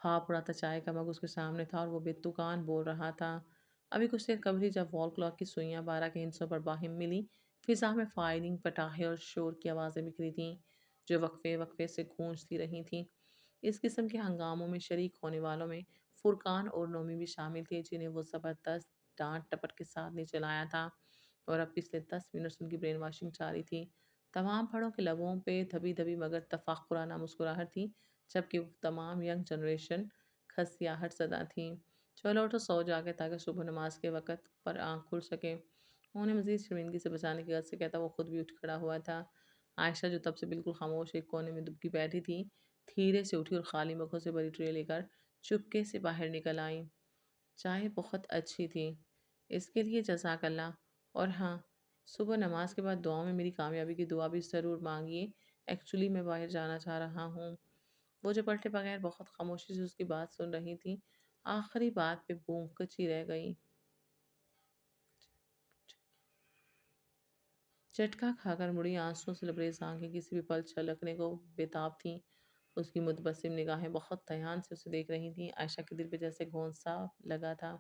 بھاپ اڑاتا چائے کا مگ اس کے سامنے تھا اور وہ بے تکان بول رہا تھا۔ ابھی کچھ دیر قبل ہی جب وال کلاک کی سوئیاں 12 کے ہندسوں پر باہم ملی، فضا میں فائرنگ، پٹاخے اور شور کی آوازیں بکھری تھیں جو وقفے وقفے سے گونجتی رہی تھیں۔ اس قسم کے ہنگاموں میں شریک ہونے والوں میں فرقان اور نومی بھی شامل تھے، جنہیں وہ زبردست ڈانٹ ٹپٹ کے ساتھ نیچے لایا تھا، اور اب پچھلے 10 منٹ سے ان کی برین واشنگ جاری تھی۔ تمام پھڑوں کے لبوں پہ دبی دبی مگر تفاخرانہ مسکراہٹ تھی، جبکہ وہ تمام ینگ جنریشن کھسیاہٹ زدہ تھی۔ چلو اٹھو، سو جاگے تاکہ صبح نماز کے وقت پر آنکھ کھل سکے۔ انہیں مزید شرمندگی سے بچانے کی غرض سے کہتا وہ خود بھی اٹھ کھڑا ہوا تھا۔ عائشہ جو تب سے بالکل خاموش ایک کونے میں دبکی بیٹھی تھی، دھیرے سے اٹھی اور خالی مگوں سے بڑی ٹرے لے کر چپکے سے باہر نکل آئی۔ چائے بہت اچھی تھی، اس کے لیے جزاک اللہ، اور ہاں، صبح نماز کے بعد دعاؤں میں میری کامیابی کی دعا بھی ضرور مانگیے۔ ایکچولی میں باہر جانا چاہ رہا ہوں۔ وہ جو پلٹے بغیر بہت خاموشی سے اس کی بات سن رہی تھی، آخری بات پہ بونگ کچی رہ گئی۔ جھٹکا کھا کر مڑی، آنسوؤں سے لبریز آنکھیں کسی بھی پل چھلکنے کو بےتاب تھیں۔ اس کی متبسم نگاہیں بہت دھیان سے اسے دیکھ رہی تھیں۔ عائشہ کے دل پہ جیسے گوند سا لگا تھا۔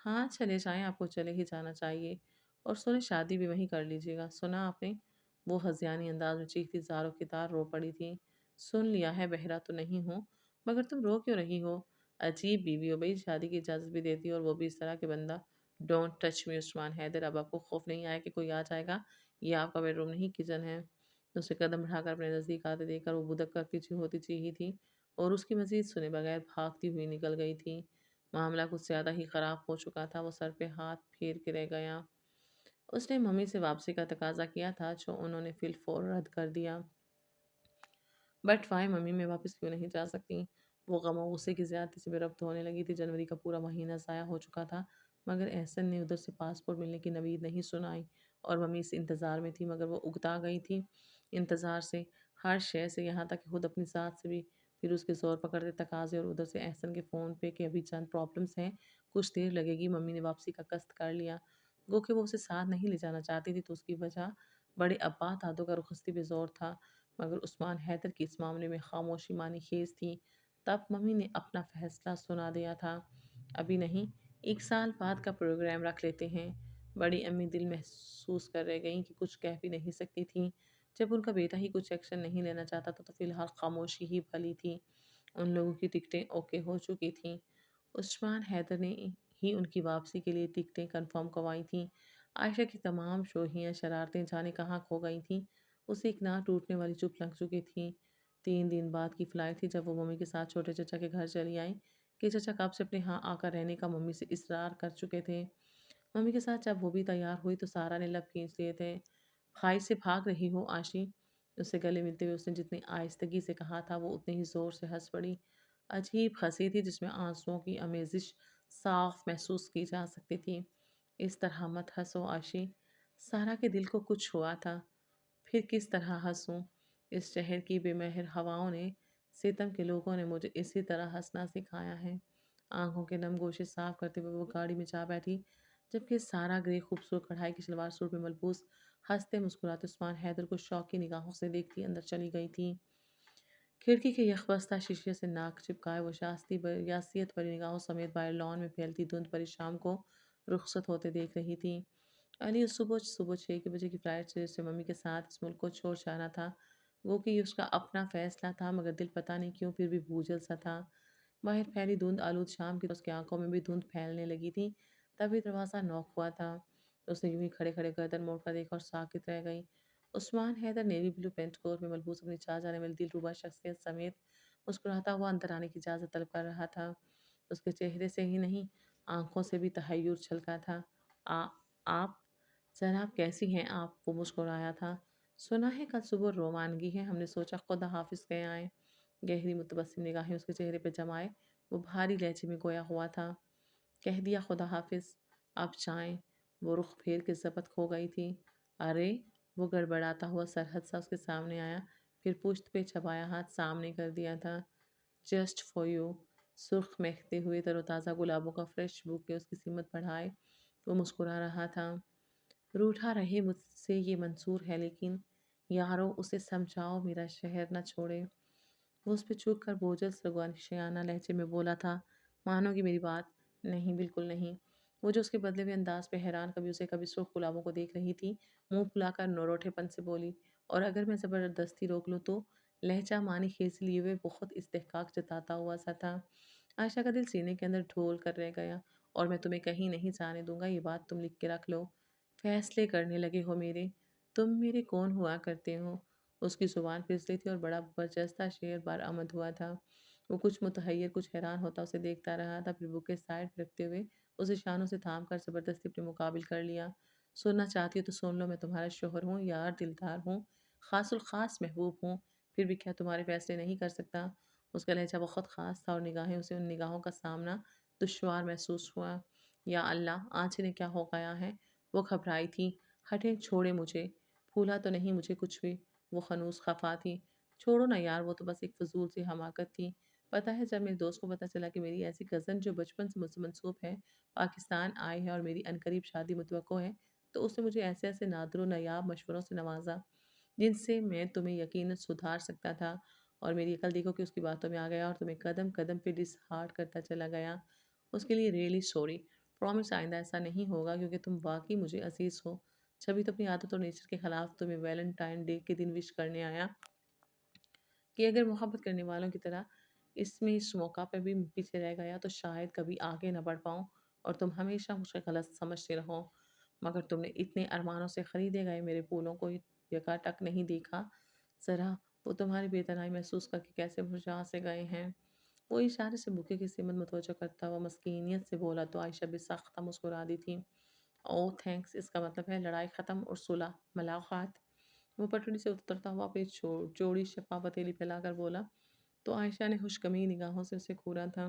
ہاں چلے جائیں، آپ کو چلے ہی جانا چاہیے، اور سنیں شادی بھی وہیں کر لیجیے گا۔ سنا آپ نے؟ وہ ہذیانی انداز میں چیختی زاروں کی طرح رو پڑی تھی۔ سن لیا ہے، بہرا تو نہیں ہوں، مگر تم رو کیوں رہی ہو؟ عجیب بیوی ہو بھئی، شادی کی اجازت بھی دیتی ہو اور وہ بھی اس طرح کے بندہ۔ ڈونٹ ٹچ می عثمان حیدر، اب آپ کو خوف نہیں آیا کہ کوئی آ جائے گا؟ یہ آپ کا بیڈ روم نہیں، کچن ہے۔ اسے قدم بڑھا کر اپنے نزدیک آتے دیکھ کر وہ بدک کر پیچھے ہوتی چیخی تھی اور اس کی مزید سنے بغیر بھاگتی ہوئی نکل گئی تھی۔ معاملہ کچھ زیادہ ہی خراب ہو چکا تھا، وہ سر پہ ہاتھ پھیر کے رہ گیا۔ اس نے ممی سے واپسی کا تقاضا کیا تھا جو انہوں نے فی الفور رد کر دیا۔ بٹ وائی ممی، میں واپس کیوں نہیں جا سکتی؟ وہ غم و غصے کی زیادتی سے بے ربط ہونے لگی تھی۔ جنوری کا پورا مہینہ ضائع ہو چکا تھا، مگر احسن نے ادھر سے پاسپورٹ ملنے کی نوید نہیں سنائی، اور ممی اس انتظار میں تھی، مگر وہ اگتا گئی تھی انتظار سے، ہر شے سے، یہاں تک کہ خود اپنی ذات سے بھی۔ پھر اس کے زور پکڑتے تقاضے، اور ادھر سے احسن کے فون پہ کہ ابھی چند پرابلمز ہیں، کچھ دیر لگے گی۔ ممی نے واپسی کا قصد کر لیا، گو کہ وہ اسے ساتھ نہیں لے جانا چاہتی تھی، تو اس کی وجہ بڑے ابا دادوں کا رخصتی پہ زور تھا، مگر عثمان حیدر کی اس معاملے میں خاموشی معنی خیز تھی۔ تب ممی نے اپنا فیصلہ سنا دیا تھا، ابھی نہیں، 1 سال بعد کا پروگرام رکھ لیتے ہیں۔ بڑی امی دل محسوس کر رہ گئیں کہ کچھ کہہ بھی نہیں سکتی تھیں۔ جب ان کا بیٹا ہی کچھ ایکشن نہیں لینا چاہتا تھا تو فی الحال خاموشی ہی بھلی تھی۔ ان لوگوں کی ٹکٹیں اوکے ہو چکی تھیں، عثمان حیدر نے ہی ان کی واپسی کے لیے ٹکٹیں کنفرم کروائی تھیں۔ عائشہ کی تمام شوخیاں، شرارتیں جانے کہاں کھو گئی تھیں۔ اسے ایک نہ ٹوٹنے والی چپ لگ چکی تھی۔ 3 دن بعد کی فلائٹ تھی جب وہ ممی کے ساتھ چھوٹے چچا کے گھر چلی آئی کہ چچا کب سے اپنے ہاں آ کر رہنے کا ممی سے اصرار کر چکے تھے۔ ممی کے ساتھ جب وہ بھی تیار ہوئی تو سارا نے لب کھینچ لیے تھے۔ بھائی سے بھاگ رہی ہو آشی؟ اس سے گلے ملتے ہوئے اس نے جتنی آہستگی سے کہا تھا وہ اتنے ہی زور سے ہنس پڑی۔ عجیب ہنسی تھی جس میں آنسوؤں کی آمیزش صاف محسوس کی جا سکتی تھی۔ اس طرح مت ہنسو آشی، سارا کے دل کو کچھ ہوا تھا۔ پھر کس طرح ہنسوں؟ اس شہر کی بے مہر ہواؤں نے، ستم کے لوگوں نے مجھے اسی طرح ہنسنا سکھایا ہے۔ آنکھوں کے نم گوشے صاف کرتے ہوئے وہ گاڑی میں جا بیٹھی، جبکہ سارا گرے خوبصورت کڑھائی کی شلوار سوٹ میں ملبوس ہنستے مسکراتے عثمان حیدر کو شوقی نگاہوں سے دیکھتی اندر چلی گئی تھی۔ کھڑکی کے یخ شیشے سے ناک چپکائے وہ یاسیت بھری نگاہوں سمیت باہر لان میں پھیلتی دھند بھری شام کو رخصت ہوتے دیکھ رہی تھی۔ علی صبح 6 بجے کی فلائٹ سے اسے ممی کے ساتھ اس ملک کو چھوڑ جانا تھا۔ وہ کہ یہ اس کا اپنا فیصلہ تھا، مگر دل پتہ نہیں کیوں پھر بھی بوجھل سا تھا۔ باہر پھیلی دھند آلود شام کی، تو اس کی آنکھوں میں بھی دھند پھیلنے لگی تھی۔ تبھی دروازہ نوک ہوا تھا۔ اس نے یوں ہی کھڑے کھڑے گردن موڑ کر دیکھا اور ساکت رہ گئی۔ عثمان حیدر نیوی بلو پینٹ کوٹ میں ملبوس اپنی چاہ جانے والی دلربا شخصیت سمیت مسکراتا ہوا اندر آنے کی اجازت طلب کر رہا تھا۔ اس کے چہرے سے ہی نہیں، آنکھوں سے بھی تحیر چھلکا تھا۔ آ آپ جناب کیسی ہیں آپ؟ وہ مسکرایا تھا۔ سنا ہے کل صبح رومانگی ہے، ہم نے سوچا خدا حافظ کہہ آئیں۔ گہری متبسم نگاہیں اس کے چہرے پہ جمائے وہ بھاری لہجے میں گویا ہوا تھا۔ کہہ دیا خدا حافظ، آپ جائیں۔ وہ رخ پھیر کے ضبط کھو گئی تھی۔ ارے! وہ گڑبڑاتا ہوا سرحد سا اس کے سامنے آیا، پھر پشت پہ چھپایا ہاتھ سامنے کر دیا تھا۔ Just for you. سرخ مہکتے ہوئے تر و تازہ گلابوں کا فریش بوکے اس کی سمت بڑھائے وہ مسکرا رہا تھا۔ روٹھا رہے مجھ سے یہ منظور ہے، لیکن یارو اسے سمجھاؤ میرا شہر نہ چھوڑے۔ وہ اس پہ چوک کر بوجھل سرگوشیانہ لہجے میں بولا تھا۔ مانو گی میری بات؟ نہیں، بالکل نہیں۔ وہ جو اس کے بدلے ہوئے انداز پہ حیران کبھی اسے کبھی سرخ گلابوں کو دیکھ رہی تھی، منہ پھلا کر نروٹھے پن سے بولی، اور اگر میں زبردستی روک لوں تو؟ لہجہ مانی خیزی لیے ہوئے بہت استحقاق جتاتا ہوا سا تھا۔ عائشہ کا دل سینے کے اندر ڈھول کر رہ گیا۔ اور میں تمہیں کہیں نہیں جانے دوں گا، یہ بات تم لکھ کے رکھ لو۔ فیصلے کرنے لگے ہو میرے؟ تم میرے کون ہوا کرتے ہو؟ اس کی زبان پھسلی تھی اور بڑا برجستہ شعر برآمد ہوا تھا۔ وہ کچھ متحیر کچھ حیران ہوتا اسے دیکھتا رہا تھا، پھر بوکے سائڈ رکھتے ہوئے اسے شانوں سے تھام کر زبردستی اپنے مقابل کر لیا۔ سننا چاہتی ہو تو سن لو، میں تمہارا شوہر ہوں، یار دلدار ہوں، خاص الخاص محبوب ہوں، پھر بھی کیا تمہارے فیصلے نہیں کر سکتا؟ اس کا لہجہ بہت خاص تھا اور نگاہیں اسے ان نگاہوں کا سامنا دشوار محسوس ہوا۔ یا اللہ! آج انہیں کیا ہو گیا ہے؟ وہ گھبرائی تھی۔ ہٹیں، چھوڑے مجھے۔ پھولا تو نہیں مجھے کچھ بھی۔ وہ خنوس خفا تھی۔ چھوڑو نا یار، وہ تو بس ایک فضول سی حماقت تھی۔ پتہ ہے جب میرے دوست کو پتہ چلا کہ میری ایسی کزن جو بچپن سے مجھ سے منسوب ہے پاکستان آئی ہے اور میری عنقریب شادی متوقع ہے، تو اس نے مجھے ایسے ایسے نادر و نایاب مشوروں سے نوازا جن سے میں تمہیں یقیناً سدھار سکتا تھا، اور میری عقل دیکھو کہ اس کی باتوں میں آ گیا اور تمہیں قدم قدم پہ ڈس ہارٹ کرتا چلا گیا۔ اس کے لیے ریئلی سوری۔ پرومس آئندہ ایسا نہیں ہوگا، کیونکہ تم واقعی مجھے عزیز ہو۔ جبھی تو اپنی عادت اور نیچر کے خلاف تمہیں ویلنٹائن ڈے کے دن وش کرنے آیا کہ اگر محبت کرنے والوں کی طرح اس موقع پہ بھی پیچھے رہ گیا تو شاید کبھی آگے نہ بڑھ پاؤں اور تم ہمیشہ مجھے غلط سمجھتے رہو۔ مگر تم نے اتنے ارمانوں سے خریدے گئے میرے پھولوں کو یکا ٹک نہیں دیکھا۔ ذرا وہ تمہاری بے تنہائی محسوس کر کے کیسے مرجھا سے گئے ہیں۔ وہ اشارے سے بوکے کی سمت متوجہ کرتا ہوا مسکینیت سے بولا تو عائشہ بھی ساختہ مسکرا دی تھی۔ او تھینکس، اس کا مطلب ہے لڑائی ختم اور صلح ملاقات۔ وہ پٹڑی سے اترتا ہوا اپنی چوڑی شفاف ہتھیلی پھیلا کر بولا تو عائشہ نے خوشگمی نگاہوں سے اسے گھورا تھا۔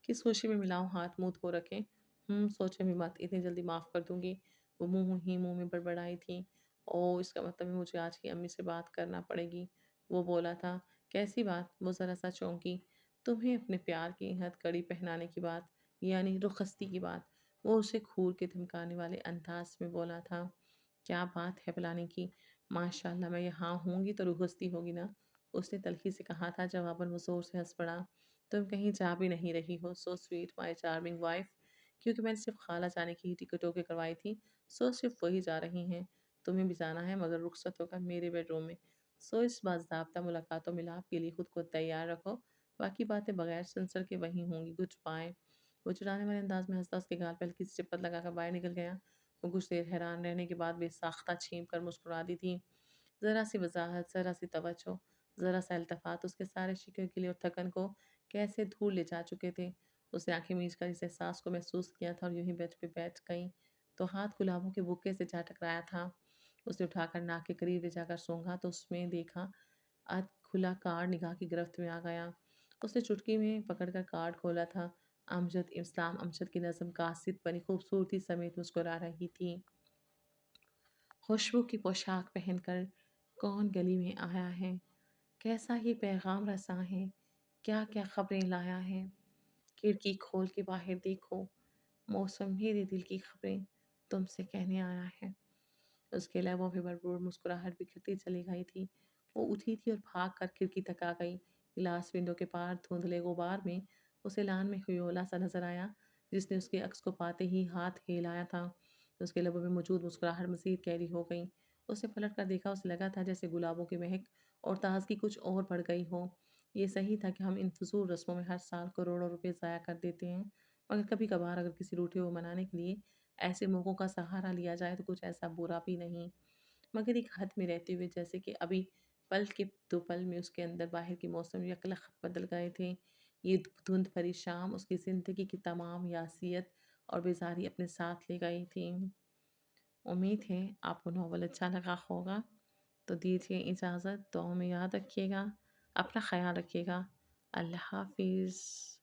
کس خوشی میں ملاؤں ہاتھ منہ دھو رکھے؟ سوچے بھی مت، اتنی جلدی معاف کر دوں گی۔ وہ منہ میں بڑبڑائی تھی۔ او، اس کا مطلب ہے مجھے آج کی امی سے بات کرنا پڑے گی، وہ بولا تھا۔ کیسی بات؟ وہ ذرا سا چونکی۔ تمہیں اپنے پیار کی ہتھ کڑی پہنانے کی بات، یعنی رخصتی کی بات، وہ اسے گھور کے دھمکانے والے انداز میں بولا تھا۔ کیا بات ہے بلانے کی؟ ماشاء اللہ، میں یہاں ہوں گی تو رخصتی ہوگی نا؟ اس نے تلخی سے کہا تھا۔ جواباً وہ زور سے ہنس پڑا۔ تم کہیں جا بھی نہیں رہی ہو، سو سویٹ مائی چارمنگ وائف۔ کیونکہ میں نے صرف خالہ جانے کی ہی ٹکٹ اوکے کروائی تھی، سو صرف وہی جا رہی ہیں۔ تمہیں بھی جانا ہے، مگر رخصت ہوگا میرے بیڈ روم میں۔ سو اس باضابطہ ملاقات و ملاپ کے لیے خود کو تیار رکھو، باقی باتیں بغیر سنسر کے وہیں ہوں گی۔ Good bye. وہ چڑھانے والے انداز میں ہنستا اس کے گال پہ ہلکی سی چپت لگا کر باہر نکل گیا۔ وہ کچھ دیر حیران رہنے کے بعد بے ساختہ چھین کر مسکرا دی تھی۔ ذرا سی وضاحت، ذرا سی توجہ، ذرا سا التفات اس کے سارے شکوے گلے اور تھکن کو کیسے دھول لے جا چکے تھے۔ اس نے آنکھیں میچ کر اس احساس کو محسوس کیا تھا، اور یوں ہی بیڈ پہ بیٹھ گئی تو ہاتھ گلابوں کے بوکے سے جا ٹکرایا تھا۔ اس نے اٹھا کر ناک کے قریب لے جا کر سونگھا تو اس میں دیکھا ادھ کھلا کارڈ نگاہ کی گرفت میں آ گیا۔ اس نے چٹکی میں پکڑ کر کارڈ کھولا تھا۔ امجد اسلام امجد کی نظم قاصد بنی خوبصورتی سمیت مسکرا رہی تھی۔ خوشبو کی پوشاک پہن کر کون گلی میں آیا ہے، کیسا ہی پیغام رساں ہے، کیا کیا خبریں لایا ہے، کھڑکی کھول کے باہر دیکھو، موسم میرے دل کی خبریں تم سے کہنے آیا ہے۔ اس کے لبوں پہ بھرپور مسکراہٹ بکھرتی چلی گئی تھی۔ وہ اٹھی تھی اور بھاگ کر کھڑکی تک آ گئی۔ گلاس ونڈو کے پار دھندلے غبار میں اسے لان میں ہیولا سا نظر آیا جس نے اس کے عکس کو پاتے ہی ہاتھ ہلایا تھا۔ اس کے لبوں پہ موجود مسکراہٹ مزید گہری ہو گئی۔ اس نے پلٹ کر دیکھا، اسے لگا تھا جیسے گلابوں کی مہک اور تازگی کچھ اور بڑھ گئی ہو۔ یہ صحیح تھا کہ ہم ان فضول رسموں میں ہر سال کروڑوں روپے ضائع کر دیتے ہیں، مگر کبھی کبھار اگر کسی روٹھے کو منانے کے لیے ایسے موقعوں کا سہارا لیا جائے تو کچھ ایسا برا بھی نہیں، مگر ایک حد میں رہتے ہوئے، جیسے کہ ابھی پل کے دو پل میں اس کے اندر باہر کے موسم یکلخت بدل گئے تھے۔ یہ دھند بھری شام اس کی زندگی کی تمام یاسیت اور بیزاری اپنے ساتھ لے گئی تھی۔ امید ہے آپ کو ناول اچھا لگا ہوگا، تو دیجیے اجازت، دعاؤں میں یاد رکھیے گا، اپنا خیال رکھیے گا۔ اللہ حافظ۔